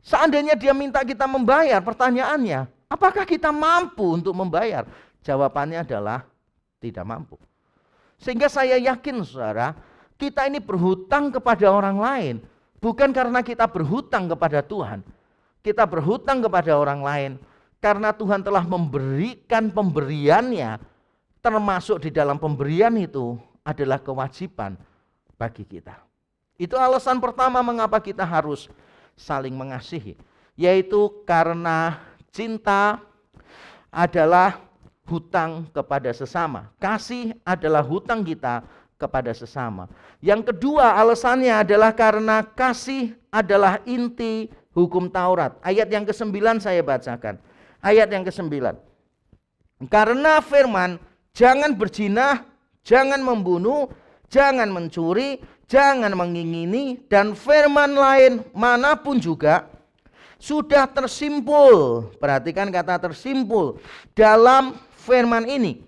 S6: Seandainya dia minta kita membayar, pertanyaannya, apakah kita mampu untuk membayar? Jawabannya adalah tidak mampu. Sehingga saya yakin saudara, kita ini berhutang kepada orang lain. Bukan karena kita berhutang kepada Tuhan. Kita berhutang kepada orang lain. Karena Tuhan telah memberikan pemberiannya. Termasuk di dalam pemberian itu adalah kewajiban bagi kita. Itu alasan pertama mengapa kita harus saling mengasihi. Yaitu karena cinta adalah hutang kepada sesama. Kasih adalah hutang kita kepada sesama. Yang kedua alasannya adalah karena kasih adalah inti hukum Taurat. Ayat yang ke-9 saya bacakan. Ayat yang ke-9. Karena firman, jangan berzina, jangan membunuh, jangan mencuri, jangan mengingini, dan firman lain manapun juga sudah tersimpul, perhatikan kata tersimpul dalam firman ini,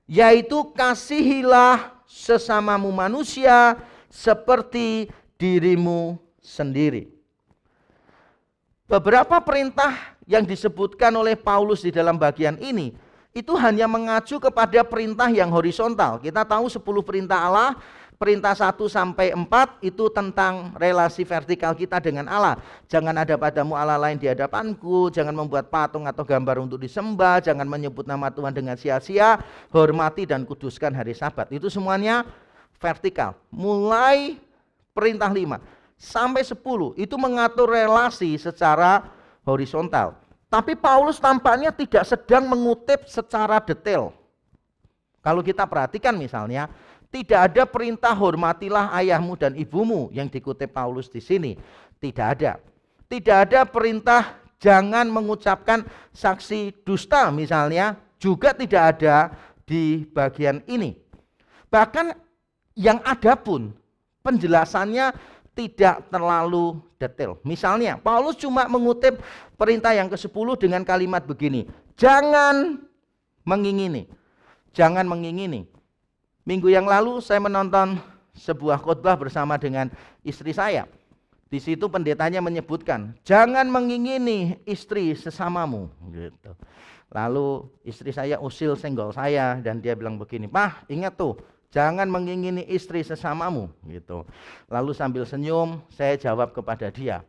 S6: yaitu kasihilah sesamamu manusia seperti dirimu sendiri. Beberapa perintah yang disebutkan oleh Paulus di dalam bagian ini, itu hanya mengacu kepada perintah yang horizontal. Kita tahu 10 perintah Allah, perintah 1 sampai 4 itu tentang relasi vertikal kita dengan Allah. Jangan ada padamu Allah lain di hadapanku, jangan membuat patung atau gambar untuk disembah, jangan menyebut nama Tuhan dengan sia-sia, hormati dan kuduskan hari Sabat. Itu semuanya vertikal. Mulai perintah 5 sampai 10 itu mengatur relasi secara horizontal. Tapi Paulus tampaknya tidak sedang mengutip secara detail. Kalau kita perhatikan misalnya, tidak ada perintah hormatilah ayahmu dan ibumu yang dikutip Paulus di sini. Tidak ada. Tidak ada perintah jangan mengucapkan saksi dusta misalnya, juga tidak ada di bagian ini. Bahkan yang ada pun penjelasannya tidak terlalu detail. Misalnya, Paulus cuma mengutip perintah yang ke-10 dengan kalimat begini. Jangan mengingini. Jangan mengingini. Minggu yang lalu saya menonton sebuah khotbah bersama dengan istri saya. Di situ pendetanya menyebutkan, jangan mengingini istri sesamamu. Gitu. Lalu istri saya usil senggol saya dan dia bilang begini, "Pak, ingat tuh, jangan mengingini istri sesamamu." Gitu. Lalu sambil senyum saya jawab kepada dia,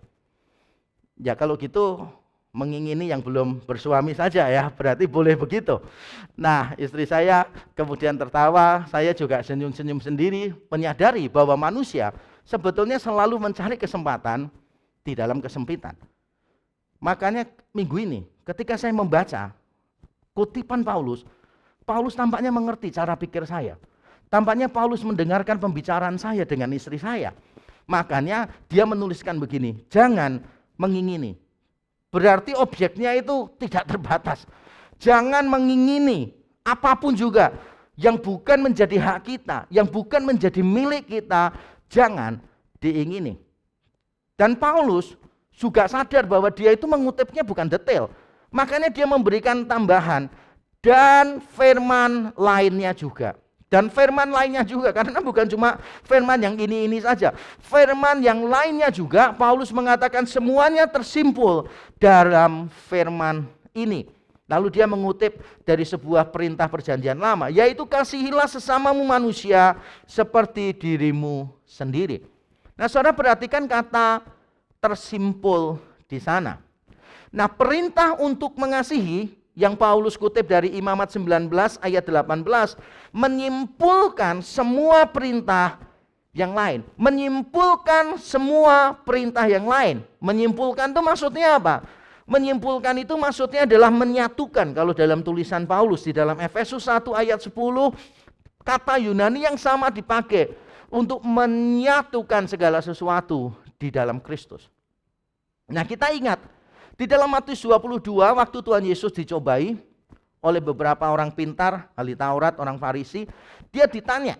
S6: "Ya kalau gitu mengingini yang belum bersuami saja ya, berarti boleh begitu." Nah, istri saya kemudian tertawa, saya juga senyum-senyum sendiri, menyadari bahwa manusia sebetulnya selalu mencari kesempatan di dalam kesempitan. Makanya minggu ini ketika saya membaca kutipan Paulus tampaknya mengerti cara pikir saya. Tampaknya Paulus mendengarkan pembicaraan saya dengan istri saya. Makanya dia menuliskan begini, jangan mengingini. Berarti objeknya itu tidak terbatas. Jangan mengingini apapun juga yang bukan menjadi hak kita, yang bukan menjadi milik kita, jangan diingini. Dan Paulus juga sadar bahwa dia itu mengutipnya bukan detail. Makanya dia memberikan tambahan dan firman lainnya juga. Dan firman lainnya juga, karena bukan cuma firman yang ini saja. Firman yang lainnya juga, Paulus mengatakan semuanya tersimpul dalam firman ini. Lalu dia mengutip dari sebuah perintah perjanjian lama, yaitu kasihilah sesamamu manusia seperti dirimu sendiri. Nah, saudara perhatikan kata tersimpul di sana. Nah, perintah untuk mengasihi yang Paulus kutip dari Imamat 19 ayat 18 menyimpulkan semua perintah yang lain. Menyimpulkan semua perintah yang lain. Menyimpulkan itu maksudnya apa? Menyimpulkan itu maksudnya adalah menyatukan. Kalau dalam tulisan Paulus di dalam Efesus 1 ayat 10, kata Yunani yang sama dipakai untuk menyatukan segala sesuatu di dalam Kristus. Nah, kita ingat di dalam Matius 22 waktu Tuhan Yesus dicobai oleh beberapa orang pintar, ahli Taurat, orang Farisi, dia ditanya,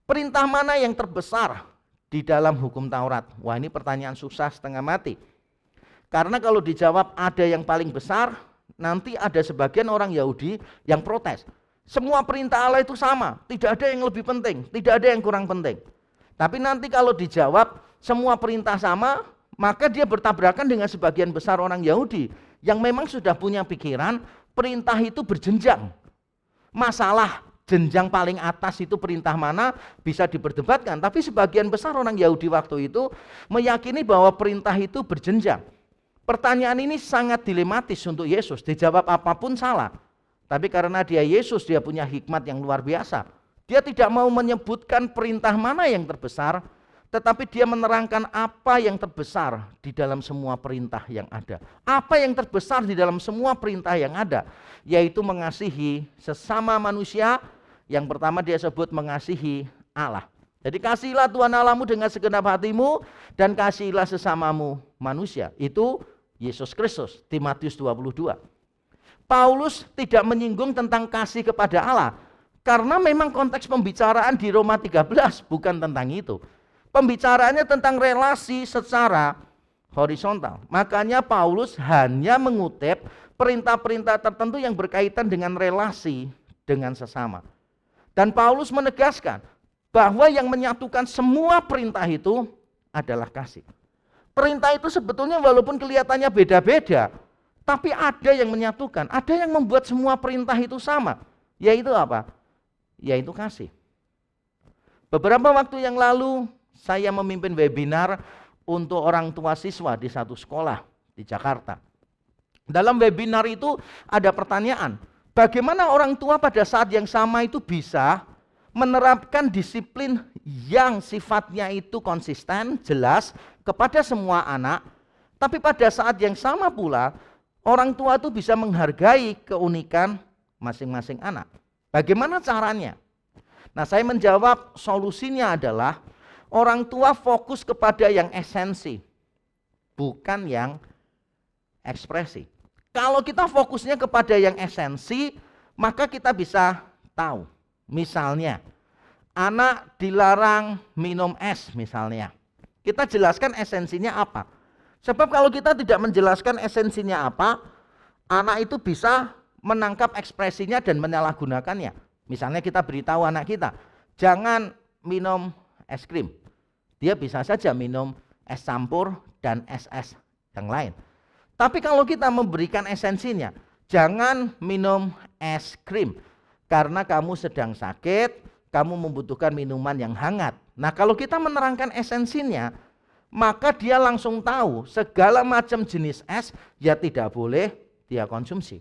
S6: perintah mana yang terbesar di dalam hukum Taurat? Wah, ini pertanyaan susah setengah mati. Karena kalau dijawab ada yang paling besar, nanti ada sebagian orang Yahudi yang protes. Semua perintah Allah itu sama, tidak ada yang lebih penting, tidak ada yang kurang penting. Tapi nanti kalau dijawab semua perintah sama, maka dia bertabrakan dengan sebagian besar orang Yahudi yang memang sudah punya pikiran perintah itu berjenjang. Masalah jenjang paling atas itu perintah mana bisa diperdebatkan, tapi sebagian besar orang Yahudi waktu itu meyakini bahwa perintah itu berjenjang. Pertanyaan ini sangat dilematis untuk Yesus, dijawab apapun salah. Tapi karena dia Yesus, dia punya hikmat yang luar biasa. Dia tidak mau menyebutkan perintah mana yang terbesar, tetapi dia menerangkan apa yang terbesar di dalam semua perintah yang ada. Apa yang terbesar di dalam semua perintah yang ada, yaitu mengasihi sesama manusia. Yang pertama dia sebut mengasihi Allah. Jadi kasihilah Tuhan Allahmu dengan segenap hatimu dan kasihilah sesamamu manusia. Itu Yesus Kristus di Matius 22. Paulus tidak menyinggung tentang kasih kepada Allah, karena memang konteks pembicaraan di Roma 13 bukan tentang itu. Pembicaraannya tentang relasi secara horizontal. Makanya Paulus hanya mengutip perintah-perintah tertentu yang berkaitan dengan relasi dengan sesama. Dan Paulus menegaskan bahwa yang menyatukan semua perintah itu adalah kasih. Perintah itu sebetulnya walaupun kelihatannya beda-beda, tapi ada yang menyatukan, ada yang membuat semua perintah itu sama. Yaitu apa? Yaitu kasih. Beberapa waktu yang lalu saya memimpin webinar untuk orang tua siswa di satu sekolah di Jakarta. Dalam webinar itu ada pertanyaan, bagaimana orang tua pada saat yang sama itu bisa menerapkan disiplin yang sifatnya itu konsisten, jelas kepada semua anak, tapi pada saat yang sama pula orang tua itu bisa menghargai keunikan masing-masing anak. Bagaimana caranya? Nah, saya menjawab solusinya adalah orang tua fokus kepada yang esensi, bukan yang ekspresi. Kalau kita fokusnya kepada yang esensi, maka kita bisa tahu. Misalnya, anak dilarang minum es misalnya. Kita jelaskan esensinya apa. Sebab kalau kita tidak menjelaskan esensinya apa, anak itu bisa menangkap ekspresinya dan menyalahgunakannya. Misalnya kita beritahu anak kita, jangan minum es krim. Dia bisa saja minum es campur dan es yang lain. Tapi kalau kita memberikan esensinya, jangan minum es krim karena kamu sedang sakit, kamu membutuhkan minuman yang hangat. Nah, kalau kita menerangkan esensinya, maka dia langsung tahu segala macam jenis es ya tidak boleh dia konsumsi.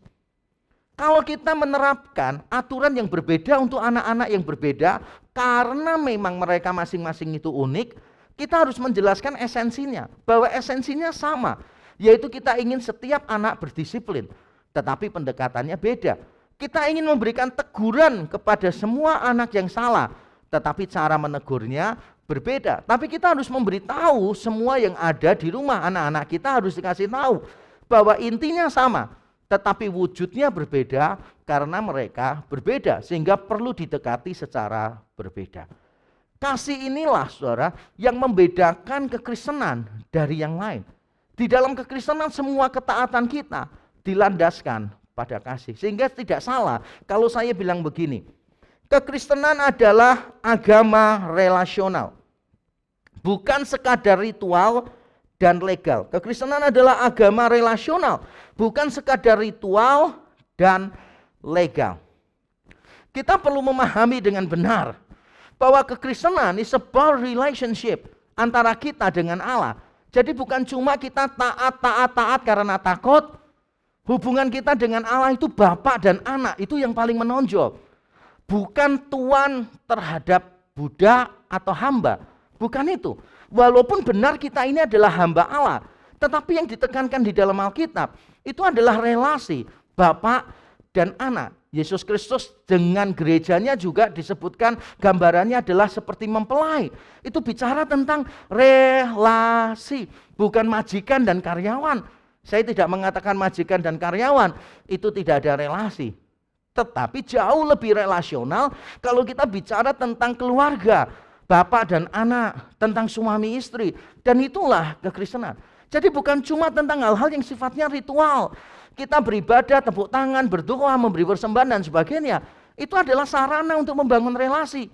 S6: Kalau kita menerapkan aturan yang berbeda untuk anak-anak yang berbeda, karena memang mereka masing-masing itu unik, kita harus menjelaskan esensinya, bahwa esensinya sama, yaitu kita ingin setiap anak berdisiplin, tetapi pendekatannya beda. Kita ingin memberikan teguran kepada semua anak yang salah, tetapi cara menegurnya berbeda. Tapi kita harus memberitahu semua yang ada di rumah, anak-anak kita harus dikasih tahu bahwa intinya sama, tetapi wujudnya berbeda karena mereka berbeda, sehingga perlu didekati secara berbeda. Kasih inilah, saudara, yang membedakan kekristenan dari yang lain. Di dalam kekristenan semua ketaatan kita dilandaskan pada kasih. Sehingga tidak salah kalau saya bilang begini, kekristenan adalah agama relasional, bukan sekadar ritual dan legal. Kekristenan adalah agama relasional, bukan sekadar ritual dan legal. Kita perlu memahami dengan benar bahwa kekristenan is about relationship antara kita dengan Allah. Jadi bukan cuma kita taat karena takut, Hubungan kita dengan Allah itu Bapa dan Anak, itu yang paling menonjol. Bukan tuan terhadap budak atau hamba. Bukan itu. Walaupun benar kita ini adalah hamba Allah, tetapi yang ditekankan di dalam Alkitab itu adalah relasi Bapa dan Anak. Yesus Kristus dengan gerejanya juga disebutkan gambarannya adalah seperti mempelai. Itu bicara tentang relasi, bukan majikan dan karyawan. Saya tidak mengatakan majikan dan karyawan itu tidak ada relasi. Tetapi jauh lebih relasional kalau kita bicara tentang keluarga, Bapak dan anak, tentang suami istri. Dan itulah kekristenan. Jadi bukan cuma tentang hal-hal yang sifatnya ritual. Kita beribadah, tepuk tangan, berdoa, memberi persembahan dan sebagainya. Itu adalah sarana untuk membangun relasi.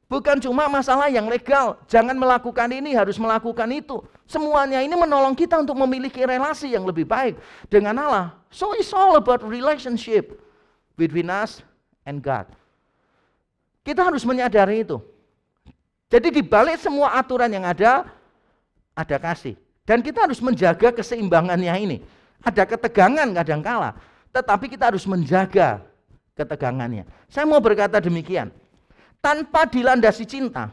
S6: Bukan cuma masalah yang legal. Jangan melakukan ini, harus melakukan itu. Semuanya ini menolong kita untuk memiliki relasi yang lebih baik dengan Allah. So it's all about relationship between us and God. Kita harus menyadari itu. Jadi di balik semua aturan yang ada kasih. Dan kita harus menjaga keseimbangannya ini. Ada ketegangan kadangkala, tetapi kita harus menjaga ketegangannya. Saya mau berkata demikian. Tanpa dilandasi cinta,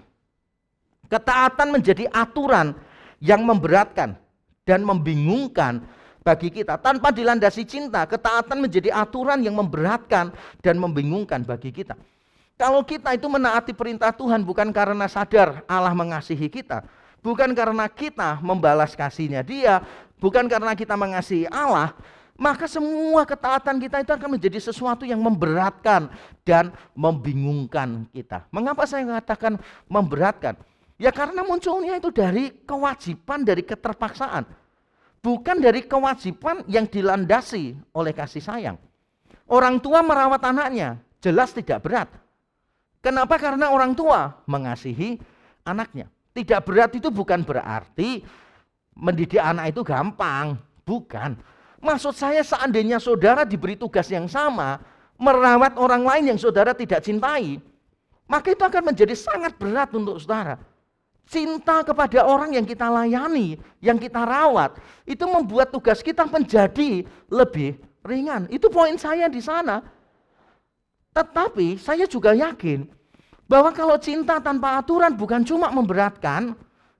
S6: ketaatan menjadi aturan yang memberatkan dan membingungkan bagi kita. Tanpa dilandasi cinta, ketaatan menjadi aturan yang memberatkan dan membingungkan bagi kita. Kalau kita itu menaati perintah Tuhan bukan karena sadar Allah mengasihi kita, bukan karena kita membalas kasihnya Dia, bukan karena kita mengasihi Allah, maka semua ketaatan kita itu akan menjadi sesuatu yang memberatkan dan membingungkan kita. Mengapa saya mengatakan memberatkan? Ya karena munculnya itu dari kewajiban, dari keterpaksaan. Bukan dari kewajiban yang dilandasi oleh kasih sayang. Orang tua merawat anaknya, jelas tidak berat. Kenapa? Karena orang tua mengasihi anaknya. Tidak berat itu bukan berarti mendidik anak itu gampang. Bukan. Maksud saya seandainya saudara diberi tugas yang sama, merawat orang lain yang saudara tidak cintai, maka itu akan menjadi sangat berat untuk saudara. Cinta kepada orang yang kita layani, yang kita rawat, itu membuat tugas kita menjadi lebih ringan. Itu poin saya di sana. Tetapi saya juga yakin bahwa kalau cinta tanpa aturan bukan cuma memberatkan,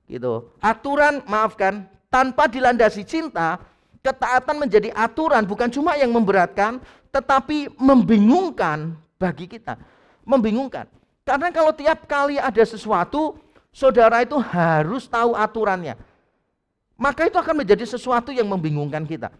S6: gitu. Aturan, maafkan, tanpa dilandasi cinta, ketaatan menjadi aturan bukan cuma yang memberatkan, tetapi membingungkan bagi kita. Membingungkan. Karena kalau tiap kali ada sesuatu, saudara itu harus tahu aturannya. Maka itu akan menjadi sesuatu yang membingungkan kita.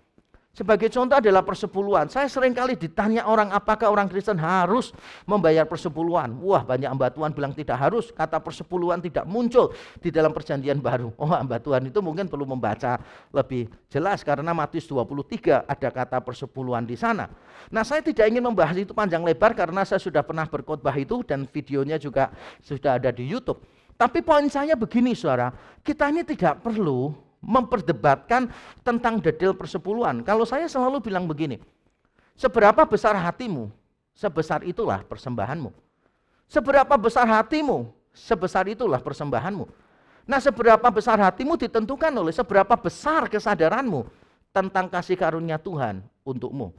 S6: Sebagai contoh adalah persepuluhan. Saya seringkali ditanya orang, apakah orang Kristen harus membayar persepuluhan? Wah, banyak hamba Tuhan bilang tidak harus. Kata persepuluhan tidak muncul di dalam perjanjian baru. Oh, hamba Tuhan itu mungkin perlu membaca lebih jelas karena Matius 23 ada kata persepuluhan di sana. Nah, saya tidak ingin membahas itu panjang lebar karena saya sudah pernah berkhotbah itu dan videonya juga sudah ada di YouTube. Tapi poin saya begini, saudara, kita ini tidak perlu memperdebatkan tentang detail persepuluhan. Kalau saya selalu bilang begini, seberapa besar hatimu, sebesar itulah persembahanmu. Seberapa besar hatimu, sebesar itulah persembahanmu. Nah, seberapa besar hatimu ditentukan oleh seberapa besar kesadaranmu tentang kasih karunia Tuhan untukmu.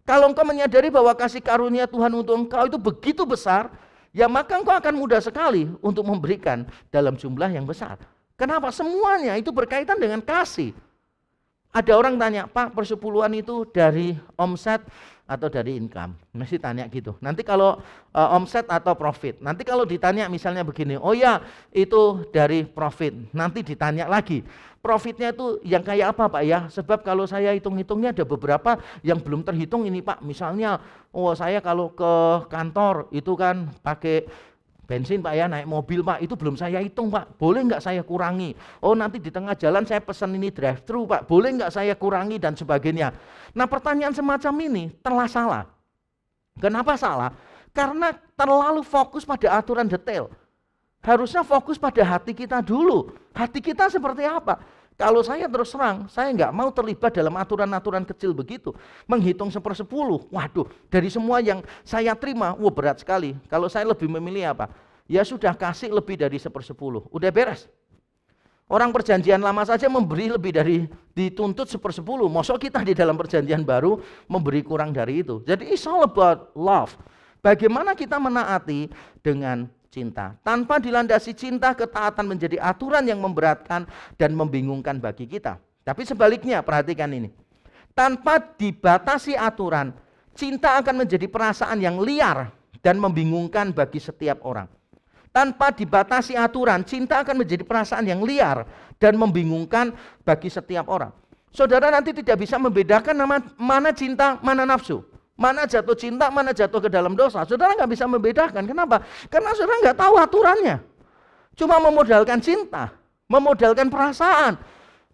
S6: Kalau engkau menyadari bahwa kasih karunia Tuhan untuk engkau itu begitu besar, ya maka engkau akan mudah sekali untuk memberikan dalam jumlah yang besar. Kenapa? Semuanya itu berkaitan dengan kasih. Ada orang tanya, Pak, persepuluhan itu dari omset atau dari income? Mesti tanya gitu. Nanti kalau omset atau profit. Nanti kalau ditanya misalnya begini, oh ya itu dari profit. Nanti ditanya lagi, profitnya itu yang kayak apa Pak ya? Sebab kalau saya hitung-hitungnya ada beberapa yang belum terhitung ini Pak. Misalnya, oh saya kalau ke kantor itu kan pakai bensin Pak ya, naik mobil Pak, itu belum saya hitung Pak, boleh nggak saya kurangi? Oh nanti di tengah jalan saya pesan ini drive thru Pak, boleh nggak saya kurangi dan sebagainya. Nah pertanyaan semacam ini telah salah. Kenapa salah? Karena terlalu fokus pada aturan detail. Harusnya fokus pada hati kita dulu. Hati kita seperti apa? Kalau saya terus terang, saya nggak mau terlibat dalam aturan-aturan kecil begitu. Menghitung 1/10, waduh, dari semua yang saya terima, wah berat sekali. Kalau saya lebih memilih apa? Ya sudah kasih lebih dari 1/10, udah beres. Orang perjanjian lama saja memberi lebih dari dituntut 1/10. Mosok kita di dalam perjanjian baru memberi kurang dari itu. Jadi it's all about love. Bagaimana kita menaati dengan cinta. Tanpa dilandasi cinta, ketaatan menjadi aturan yang memberatkan dan membingungkan bagi kita. Tapi sebaliknya, perhatikan ini. Tanpa dibatasi aturan, cinta akan menjadi perasaan yang liar dan membingungkan bagi setiap orang. Tanpa dibatasi aturan, cinta akan menjadi perasaan yang liar dan membingungkan bagi setiap orang. Saudara nanti tidak bisa membedakan mana cinta, mana nafsu. Mana jatuh cinta, mana jatuh ke dalam dosa. Saudara nggak bisa membedakan. Kenapa? Karena saudara nggak tahu aturannya. Cuma memodalkan cinta, memodalkan perasaan.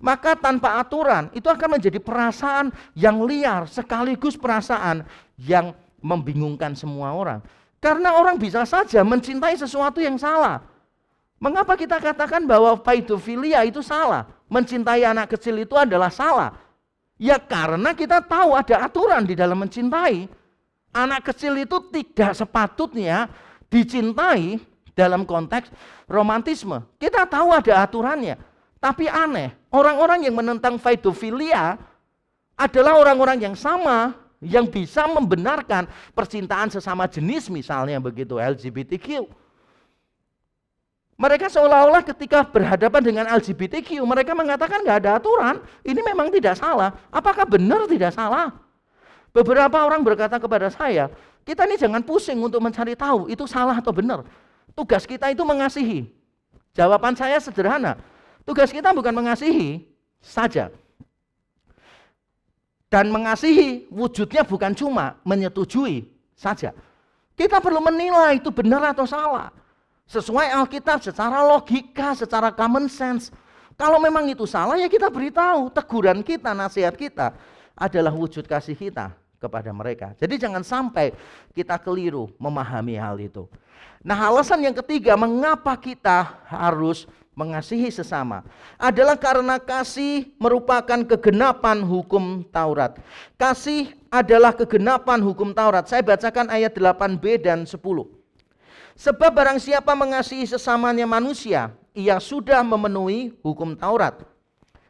S6: Maka tanpa aturan, itu akan menjadi perasaan yang liar, sekaligus perasaan yang membingungkan semua orang. Karena orang bisa saja mencintai sesuatu yang salah. Mengapa kita katakan bahwa pedofilia itu salah? Mencintai anak kecil itu adalah salah. Ya karena kita tahu ada aturan di dalam mencintai. Anak kecil itu tidak sepatutnya dicintai dalam konteks romantisme. Kita tahu ada aturannya. Tapi aneh, orang-orang yang menentang pedofilia adalah orang-orang yang sama yang bisa membenarkan percintaan sesama jenis, misalnya begitu, LGBTQ. Mereka seolah-olah ketika berhadapan dengan LGBTQ, mereka mengatakan nggak ada aturan, ini memang tidak salah. Apakah benar tidak salah? Beberapa orang berkata kepada saya, kita ini jangan pusing untuk mencari tahu itu salah atau benar. Tugas kita itu mengasihi. Jawaban saya sederhana, tugas kita bukan mengasihi saja. Dan mengasihi wujudnya bukan cuma menyetujui saja. Kita perlu menilai itu benar atau salah. Sesuai Alkitab, secara logika, secara common sense. Kalau memang itu salah, ya kita beritahu. Teguran kita, nasihat kita adalah wujud kasih kita kepada mereka. Jadi jangan sampai kita keliru memahami hal itu. Nah, alasan yang ketiga mengapa kita harus mengasihi sesama adalah karena kasih merupakan kegenapan hukum Taurat. Kasih adalah kegenapan hukum Taurat. Saya bacakan ayat 8b dan 10. Sebab barang siapa mengasihi sesamanya manusia, ia sudah memenuhi hukum Taurat.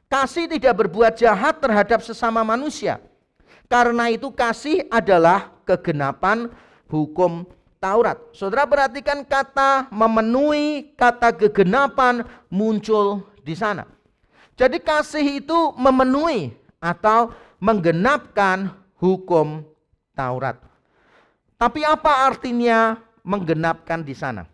S6: Kasih tidak berbuat jahat terhadap sesama manusia. Karena itu kasih adalah kegenapan hukum Taurat. Saudara perhatikan kata memenuhi, kata kegenapan muncul di sana. Jadi kasih itu memenuhi atau menggenapkan hukum Taurat. Tapi apa artinya menggenapkan di sana?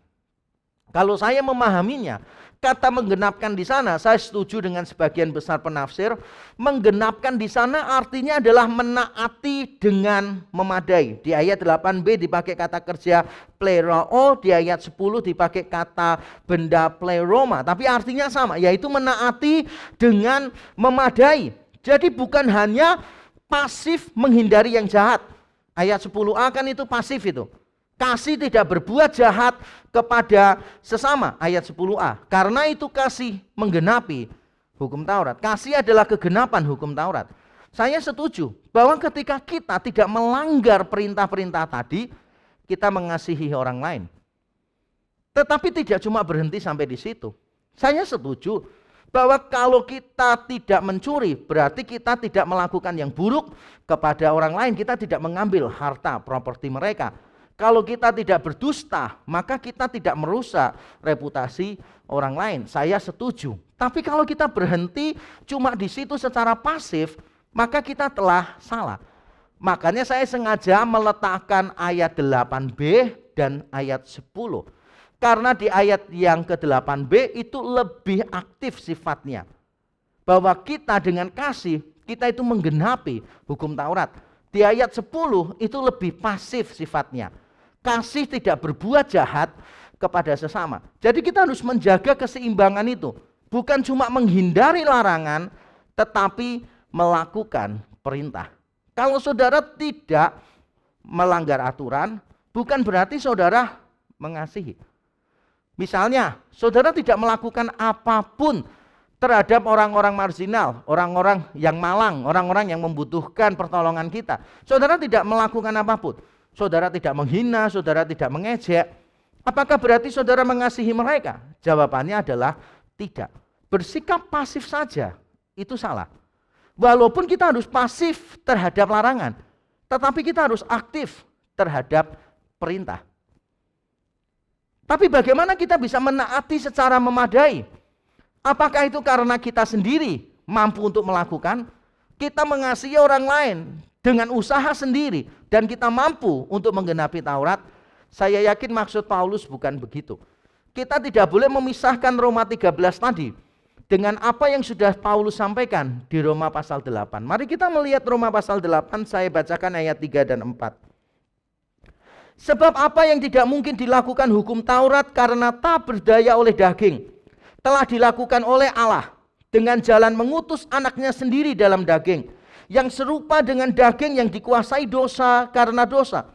S6: Kalau saya memahaminya, kata menggenapkan di sana, saya setuju dengan sebagian besar penafsir. Menggenapkan di sana artinya adalah menaati dengan memadai. Di ayat 8b dipakai kata kerja pleroo, di ayat 10 dipakai kata benda pleroma. Tapi artinya sama, yaitu menaati dengan memadai. Jadi bukan hanya pasif menghindari yang jahat. Ayat 10a kan itu pasif itu. Kasih tidak berbuat jahat kepada sesama, ayat 10a. Karena itu kasih menggenapi hukum Taurat. Kasih adalah kegenapan hukum Taurat. Saya setuju bahwa ketika kita tidak melanggar perintah-perintah tadi, kita mengasihi orang lain. Tetapi tidak cuma berhenti sampai di situ. Saya setuju bahwa kalau kita tidak mencuri, berarti kita tidak melakukan yang buruk kepada orang lain. Kita tidak mengambil harta properti mereka. Kalau kita tidak berdusta, maka kita tidak merusak reputasi orang lain. Saya setuju. Tapi kalau kita berhenti cuma di situ secara pasif, maka kita telah salah. Makanya saya sengaja meletakkan ayat 8b dan ayat 10. Karena di ayat yang ke-8b itu lebih aktif sifatnya. Bahwa kita dengan kasih, kita itu menggenapi hukum Taurat. Di ayat 10 itu lebih pasif sifatnya. Kasih tidak berbuat jahat kepada sesama. Jadi kita harus menjaga keseimbangan itu. Bukan cuma menghindari larangan, tetapi melakukan perintah. Kalau saudara tidak melanggar aturan, bukan berarti saudara mengasihi. Misalnya, saudara tidak melakukan apapun terhadap orang-orang marginal, orang-orang yang malang, orang-orang yang membutuhkan pertolongan kita. Saudara tidak melakukan apapun. Saudara tidak menghina, saudara tidak mengejek. Apakah berarti saudara mengasihi mereka? Jawabannya adalah tidak. bersikap pasif saja itu salah. Walaupun kita harus pasif terhadap larangan, tetapi kita harus aktif terhadap perintah. Tapi bagaimana kita bisa menaati secara memadai? Apakah itu karena kita sendiri mampu untuk melakukan? Kita mengasihi orang lain dengan usaha sendiri dan kita mampu untuk menggenapi Taurat? Saya yakin maksud Paulus bukan begitu. Kita tidak boleh memisahkan Roma 13 tadi dengan apa yang sudah Paulus sampaikan di Roma pasal 8. Mari kita melihat Roma pasal 8, saya bacakan ayat 3 dan 4. Sebab apa yang tidak mungkin dilakukan hukum Taurat karena tak berdaya oleh daging, telah dilakukan oleh Allah dengan jalan mengutus anaknya sendiri dalam daging, yang serupa dengan daging yang dikuasai dosa karena dosa.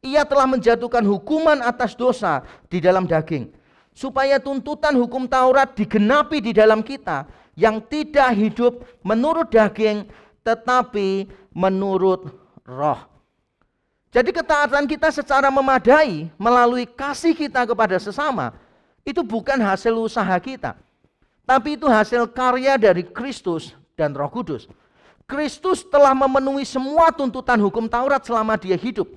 S6: Ia telah menjatuhkan hukuman atas dosa di dalam daging, supaya tuntutan hukum Taurat digenapi di dalam kita, yang tidak hidup menurut daging, tetapi menurut roh. Jadi ketaatan kita secara memadai melalui kasih kita kepada sesama, itu bukan hasil usaha kita, tapi itu hasil karya dari Kristus dan Roh Kudus. Kristus telah memenuhi semua tuntutan hukum Taurat selama dia hidup.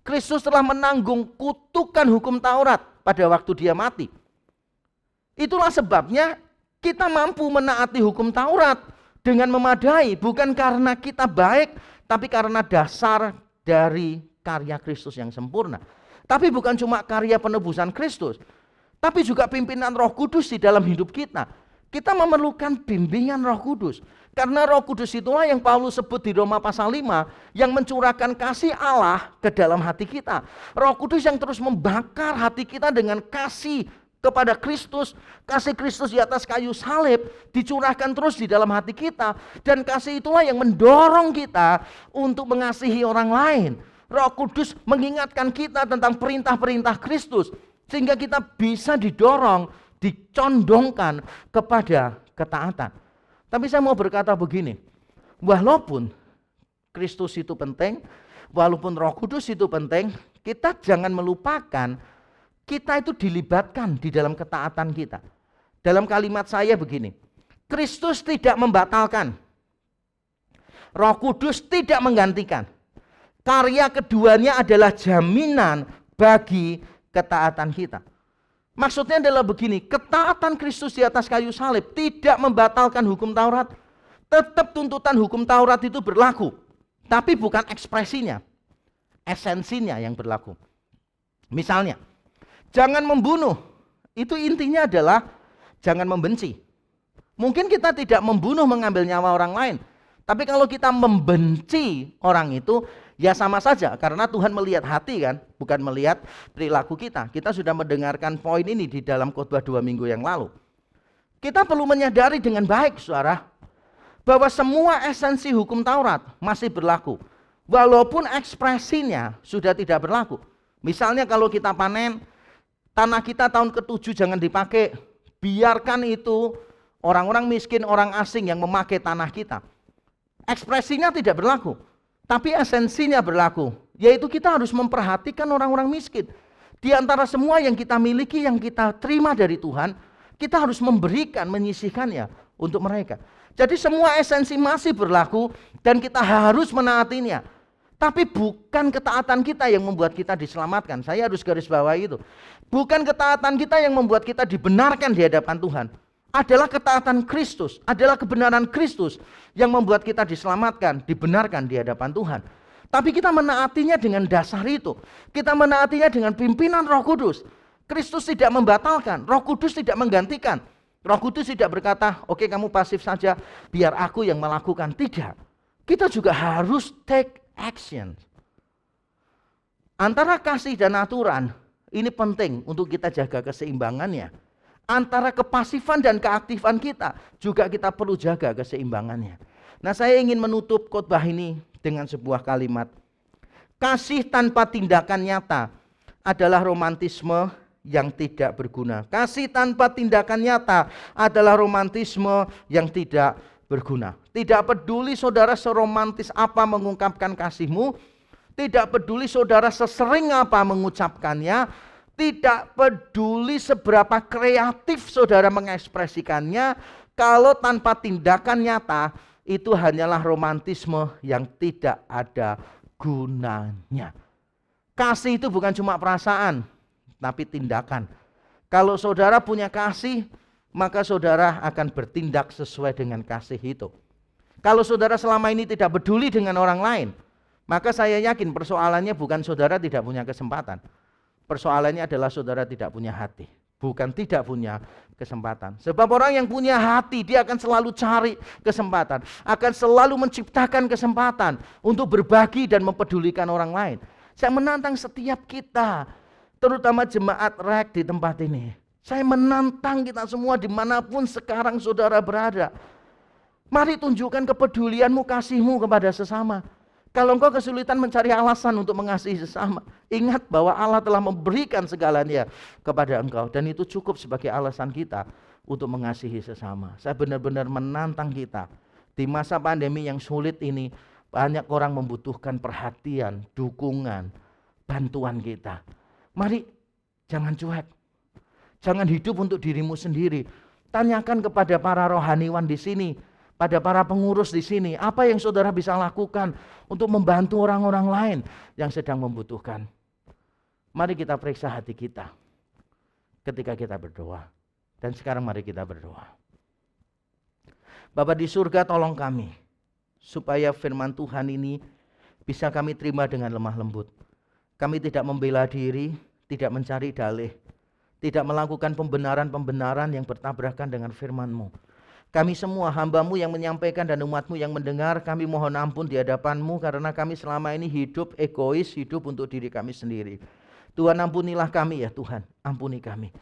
S6: Kristus telah menanggung kutukan hukum Taurat pada waktu dia mati. Itulah sebabnya kita mampu menaati hukum Taurat dengan memadai, bukan karena kita baik, tapi karena dasar dari karya Kristus yang sempurna. Tapi bukan cuma karya penebusan Kristus, tapi juga pimpinan Roh Kudus di dalam hidup kita. Kita memerlukan bimbingan Roh Kudus. Karena Roh Kudus itulah yang Paulus sebut di Roma pasal 5, yang mencurahkan kasih Allah ke dalam hati kita. Roh Kudus yang terus membakar hati kita dengan kasih kepada Kristus. Kasih Kristus di atas kayu salib dicurahkan terus di dalam hati kita. Dan kasih itulah yang mendorong kita untuk mengasihi orang lain. Roh Kudus mengingatkan kita tentang perintah-perintah Kristus, sehingga kita bisa didorong, dicondongkan kepada ketaatan. Tapi saya mau berkata begini, walaupun Kristus itu penting, walaupun Roh Kudus itu penting, kita jangan melupakan kita itu dilibatkan di dalam ketaatan kita. Dalam kalimat saya begini, Kristus tidak membatalkan, Roh Kudus tidak menggantikan. Karya keduanya adalah jaminan bagi ketaatan kita. Maksudnya adalah begini, ketaatan Kristus di atas kayu salib tidak membatalkan hukum Taurat. Tetap tuntutan hukum Taurat itu berlaku, tapi bukan ekspresinya, esensinya yang berlaku. Misalnya, jangan membunuh, itu intinya adalah jangan membenci. Mungkin kita tidak membunuh mengambil nyawa orang lain, tapi kalau kita membenci orang itu, ya sama saja, karena Tuhan melihat hati kan, bukan melihat perilaku kita. Kita sudah mendengarkan poin ini di dalam khotbah 2 minggu yang lalu. Kita perlu menyadari dengan baik, saudara, bahwa semua esensi hukum Taurat masih berlaku, walaupun ekspresinya sudah tidak berlaku. Misalnya kalau kita panen, tanah kita tahun ke-7 jangan dipakai, biarkan itu orang-orang miskin, orang asing yang memakai tanah kita. Ekspresinya tidak berlaku, tapi esensinya berlaku, yaitu kita harus memperhatikan orang-orang miskin. Di antara semua yang kita miliki, yang kita terima dari Tuhan, kita harus memberikan, menyisihkannya untuk mereka. Jadi semua esensi masih berlaku dan kita harus menaatinya. Tapi bukan ketaatan kita yang membuat kita diselamatkan. Saya harus garis bawahi itu. Bukan ketaatan kita yang membuat kita dibenarkan di hadapan Tuhan. Adalah ketaatan Kristus, adalah kebenaran Kristus yang membuat kita diselamatkan, dibenarkan di hadapan Tuhan. Tapi kita menaatinya dengan dasar itu. Kita menaatinya dengan pimpinan Roh Kudus. Kristus tidak membatalkan, Roh Kudus tidak menggantikan. Roh Kudus tidak berkata, oke, kamu pasif saja, biar aku yang melakukan. Tidak. Kita juga harus take action. Antara kasih dan aturan, ini penting untuk kita jaga keseimbangannya. Antara kepasifan dan keaktifan kita juga kita perlu jaga keseimbangannya. Nah, saya ingin menutup khotbah ini dengan sebuah kalimat. Kasih tanpa tindakan nyata adalah romantisme yang tidak berguna. Kasih tanpa tindakan nyata adalah romantisme yang tidak berguna. Tidak peduli saudara seromantis apa mengungkapkan kasihmu, tidak peduli saudara sesering apa mengucapkannya, Tidak peduli seberapa kreatif saudara mengekspresikannya, kalau tanpa tindakan nyata, itu hanyalah romantisme yang tidak ada gunanya. Kasih itu bukan cuma perasaan, tapi tindakan. Kalau saudara punya kasih, maka saudara akan bertindak sesuai dengan kasih itu. Kalau saudara selama ini tidak peduli dengan orang lain, maka saya yakin persoalannya bukan saudara tidak punya kesempatan. Persoalannya adalah saudara tidak punya hati, bukan tidak punya kesempatan. Sebab orang yang punya hati, dia akan selalu cari kesempatan, akan selalu menciptakan kesempatan untuk berbagi dan mempedulikan orang lain. Saya menantang setiap kita, terutama jemaat REK di tempat ini. Saya menantang kita semua dimanapun sekarang saudara berada. Mari tunjukkan kepedulianmu, kasihmu kepada sesama. Kalau engkau kesulitan mencari alasan untuk mengasihi sesama, ingat bahwa Allah telah memberikan segalanya kepada engkau. Dan itu cukup sebagai alasan kita untuk mengasihi sesama. Saya benar-benar menantang kita. Di masa pandemi yang sulit ini, banyak orang membutuhkan perhatian, dukungan, bantuan kita. Mari, jangan cuek. Jangan hidup untuk dirimu sendiri. Tanyakan kepada para rohaniwan di sini, pada para pengurus di sini, apa yang saudara bisa lakukan untuk membantu orang-orang lain yang sedang membutuhkan. Mari kita periksa hati kita ketika kita berdoa. Dan sekarang mari kita berdoa. Bapa di surga, tolong kami supaya firman Tuhan ini bisa kami terima dengan lemah lembut. Kami tidak membela diri, tidak mencari dalih, tidak melakukan pembenaran-pembenaran yang bertabrakan dengan firman-Mu. Kami semua hamba-Mu yang menyampaikan dan umat-Mu yang mendengar, kami mohon ampun di hadapan-Mu karena kami selama ini hidup egois, hidup untuk diri kami sendiri. Tuhan, ampunilah kami ya Tuhan, ampuni kami.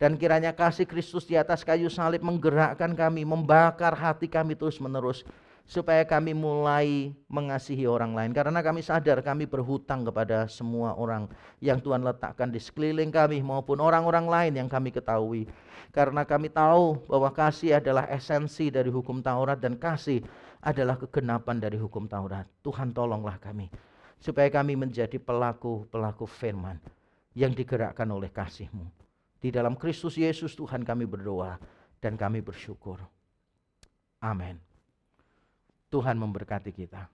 S6: Dan kiranya kasih Kristus di atas kayu salib menggerakkan kami, membakar hati kami terus menerus, supaya kami mulai mengasihi orang lain. Karena kami sadar kami berhutang kepada semua orang yang Tuhan letakkan di sekeliling kami maupun orang-orang lain yang kami ketahui. Karena kami tahu bahwa kasih adalah esensi dari hukum Taurat dan kasih adalah kegenapan dari hukum Taurat. Tuhan, tolonglah kami supaya kami menjadi pelaku-pelaku firman yang digerakkan oleh kasih-Mu. Di dalam Kristus Yesus Tuhan kami berdoa dan kami bersyukur. Amin. Tuhan memberkati kita.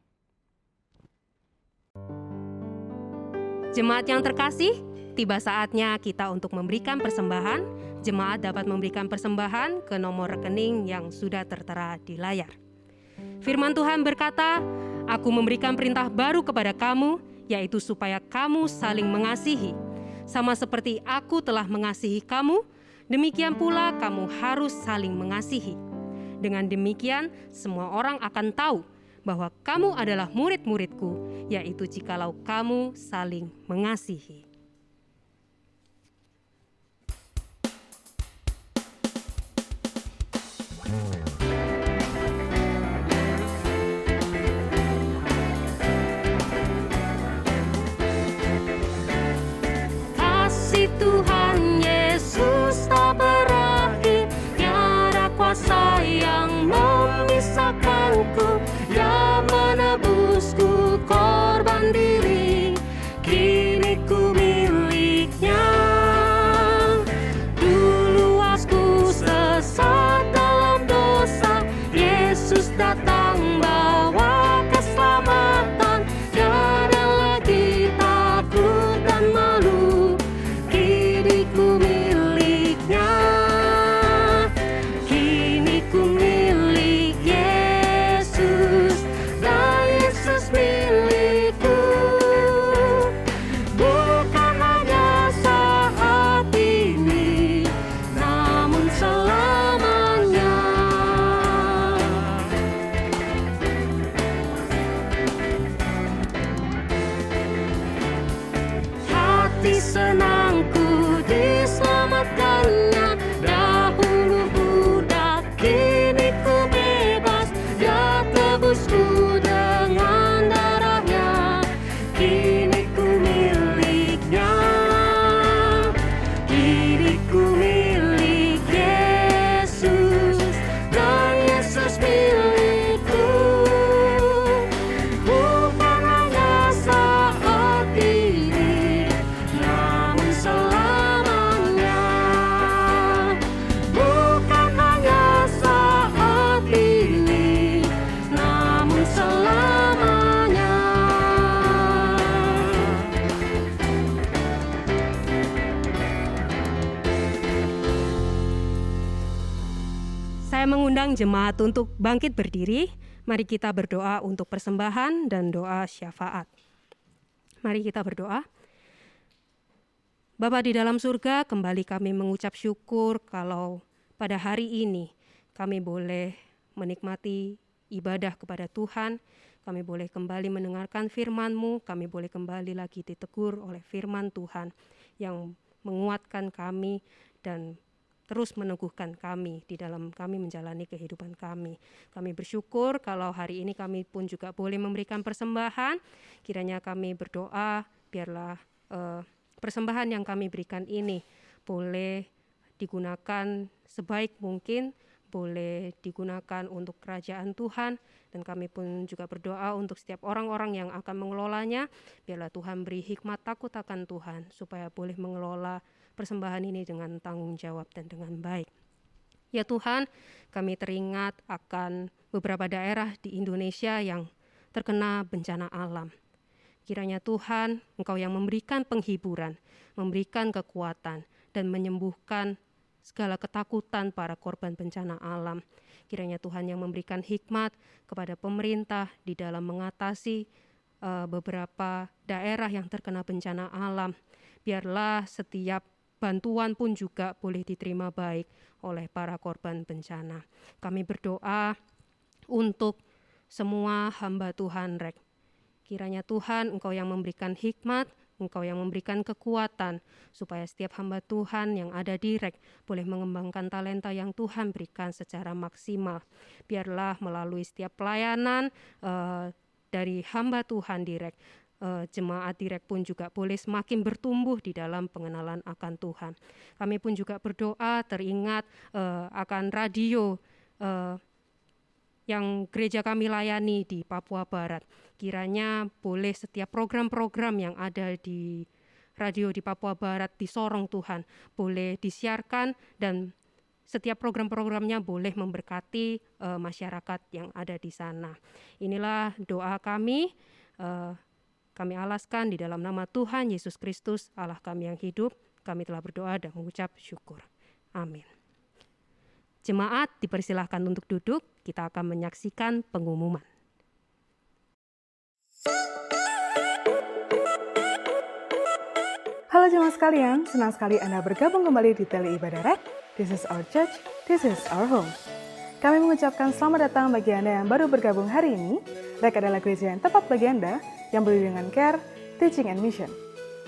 S5: Jemaat yang terkasih, tiba saatnya kita untuk memberikan persembahan. Jemaat dapat memberikan persembahan ke nomor rekening yang sudah tertera di layar. Firman Tuhan berkata, "Aku memberikan perintah baru kepada kamu, yaitu supaya kamu saling mengasihi. Sama seperti aku telah mengasihi kamu, demikian pula kamu harus saling mengasihi. Dengan demikian, semua orang akan tahu bahwa kamu adalah murid-muridku, yaitu jikalau kamu saling mengasihi." Kasih Tuhan Yesus tak berakhir, tiada kuasa yang memisahkanku, Dia menebusku korban diri, kini ku miliknya. Dulu aku sesat dalam dosa, Yesus datang bawa keselamatan, tiada lagi takut dan malu, kini ku miliknya. Kini ku milik Yesus, dan Yesus milikku. Bukan hanya saat ini, namun selamanya. Hati senangku diselamatkannya, dahulu budak, kini ku bebas, Dia tebusku dengan darahnya, kini ku miliknya. Kini ku milik Yesus, dan Yesus milikku. Bukan hanya saat ini, namun selamanya. selamanya. Saya mengundang jemaat untuk bangkit berdiri. Mari kita berdoa untuk persembahan dan doa syafaat. Mari kita berdoa. Bapa di dalam surga, kembali kami mengucap syukur kalau pada hari ini kami boleh menikmati ibadah kepada Tuhan. Kami boleh kembali mendengarkan firman-Mu, kami boleh kembali lagi ditegur oleh firman Tuhan yang menguatkan kami dan terus meneguhkan kami di dalam kami menjalani kehidupan kami. Kami bersyukur kalau hari ini kami pun juga boleh memberikan persembahan. Kiranya kami berdoa, biarlah persembahan yang kami berikan ini boleh digunakan sebaik mungkin, boleh digunakan untuk kerajaan Tuhan, dan kami pun juga berdoa untuk setiap orang-orang yang akan mengelolanya. Biarlah Tuhan beri hikmat takut akan Tuhan supaya boleh mengelola persembahan ini dengan tanggung jawab dan dengan baik. Ya Tuhan, kami teringat akan beberapa daerah di Indonesia yang terkena bencana alam. Kiranya Tuhan, Engkau yang memberikan penghiburan, memberikan kekuatan, dan menyembuhkan segala ketakutan para korban bencana alam. Kiranya Tuhan yang memberikan hikmat kepada pemerintah di dalam mengatasi beberapa daerah yang terkena bencana alam. Biarlah setiap bantuan pun juga boleh diterima baik oleh para korban bencana. Kami berdoa untuk semua hamba Tuhan Rek. Kiranya Tuhan, Engkau yang memberikan hikmat, Engkau yang memberikan kekuatan, supaya setiap hamba Tuhan yang ada di Rek boleh mengembangkan talenta yang Tuhan berikan secara maksimal. Biarlah melalui setiap pelayanan dari hamba Tuhan di Rek, jemaat direk pun juga boleh semakin bertumbuh di dalam pengenalan akan Tuhan. Kami pun juga berdoa teringat akan radio yang gereja kami layani di Papua Barat. Kiranya boleh setiap program-program yang ada di radio di Papua Barat di Sorong Tuhan boleh disiarkan, dan setiap program-programnya boleh memberkati masyarakat yang ada di sana. Inilah doa kami. Kami alaskan di dalam nama Tuhan Yesus Kristus, Allah kami yang hidup. Kami telah berdoa dan mengucap syukur. Amin. Jemaat dipersilahkan untuk duduk, kita akan menyaksikan pengumuman.
S3: Halo jemaat sekalian, senang sekali Anda bergabung kembali di Tele Ibadah Rek. This is our church, this is our home. Kami mengucapkan selamat datang bagi Anda yang baru bergabung hari ini. Rek adalah gereja yang tepat bagi Anda, yang berdiri dengan care, teaching, and mission.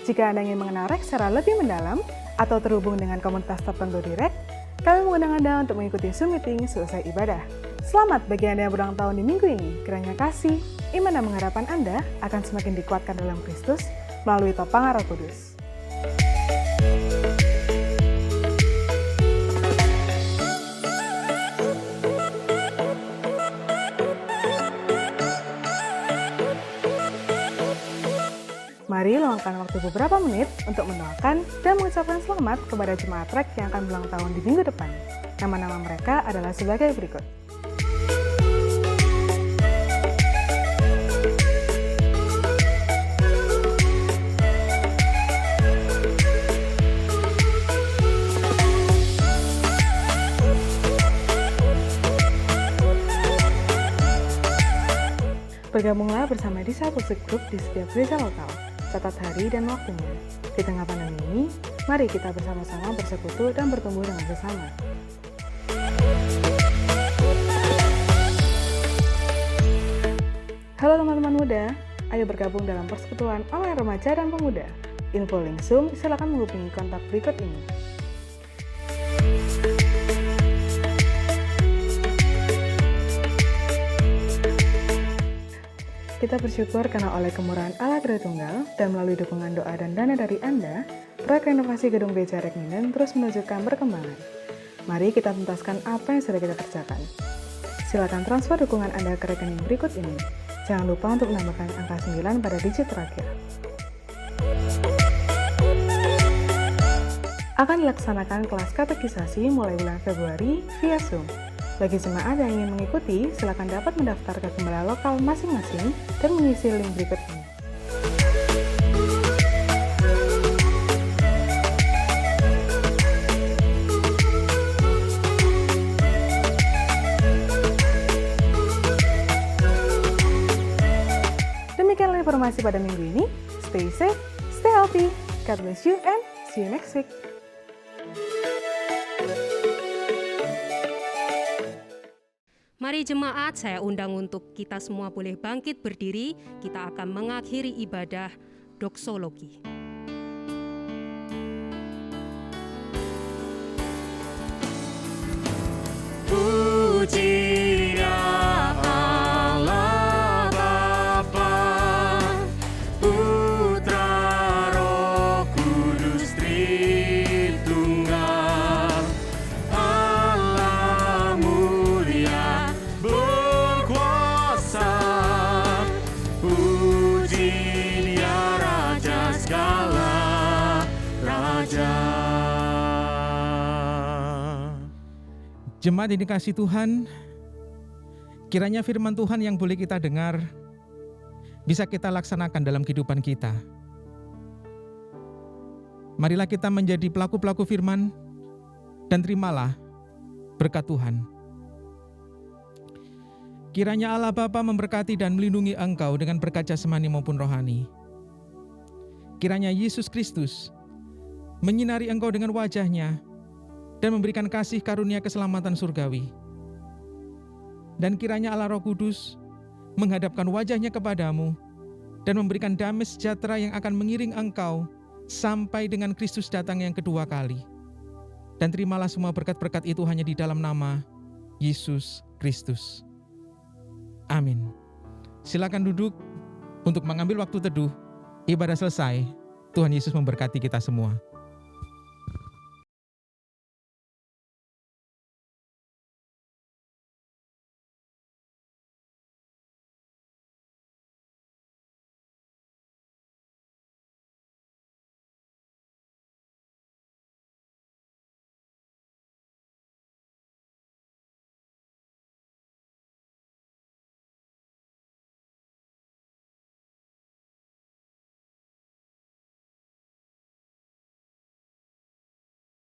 S3: Jika Anda ingin mengenal Rek secara lebih mendalam atau terhubung dengan komunitas tertentu di Rek, kami mengundang Anda untuk mengikuti Zoom meeting selesai ibadah. Selamat bagi Anda yang berulang tahun di minggu ini. Kiranya kasih, iman, dan pengharapan Anda akan semakin dikuatkan dalam Kristus melalui topangan Roh Kudus. Mari luangkan waktu beberapa menit untuk mendoakan dan mengucapkan selamat kepada jemaat Rek yang akan berulang tahun di minggu depan. Nama-nama mereka adalah sebagai berikut. Bergabunglah bersama Discipleship Group di setiap gereja lokal. Catat hari dan waktunya. Di tengah pandemi ini, mari kita bersama-sama bersekutu dan bertumbuh dengan sesama. Halo teman-teman muda, ayo bergabung dalam persekutuan online remaja dan pemuda. Info link Zoom, silakan menghubungi kontak berikut ini. Kita bersyukur karena oleh kemurahan Allah Tritunggal dan melalui dukungan doa dan dana dari Anda, proyek renovasi gedung gereja Rek Minden terus menunjukkan perkembangan. Mari kita tuntaskan apa yang sudah kita kerjakan. Silakan transfer dukungan Anda ke rekening berikut ini. Jangan lupa untuk menambahkan angka 9 pada digit terakhir. Akan dilaksanakan kelas katekisasi mulai bulan Februari via Zoom. Bagi jemaat yang ingin mengikuti, silakan dapat mendaftar ke gembala lokal masing-masing dan mengisi link berikut ini. Demikianlah informasi pada minggu ini. Stay safe, stay healthy. God bless you and see you next week.
S5: Mari jemaat, saya undang untuk kita semua boleh bangkit berdiri. Kita akan mengakhiri ibadah doksologi.
S2: Puji ya Allah Bapa, Putra Roh Kudus Tritunggal, Allah mulia berkuasa. Puji Dia Raja segala raja.
S4: Jemaat yang dikasihi Tuhan, kiranya firman Tuhan yang boleh kita dengar bisa kita laksanakan dalam kehidupan kita. Marilah kita menjadi pelaku-pelaku firman dan terimalah berkat Tuhan. Kiranya Allah Bapa memberkati dan melindungi engkau dengan berkat jasmani maupun rohani. Kiranya Yesus Kristus menyinari engkau dengan wajah-Nya dan memberikan kasih karunia keselamatan surgawi. Dan kiranya Allah Roh Kudus menghadapkan wajah-Nya kepadamu dan memberikan damai sejahtera yang akan mengiring engkau sampai dengan Kristus datang yang kedua kali. Dan terimalah semua berkat-berkat itu hanya di dalam nama Yesus Kristus. Amin. Silakan duduk untuk mengambil waktu teduh. Ibadah selesai. Tuhan Yesus memberkati kita semua.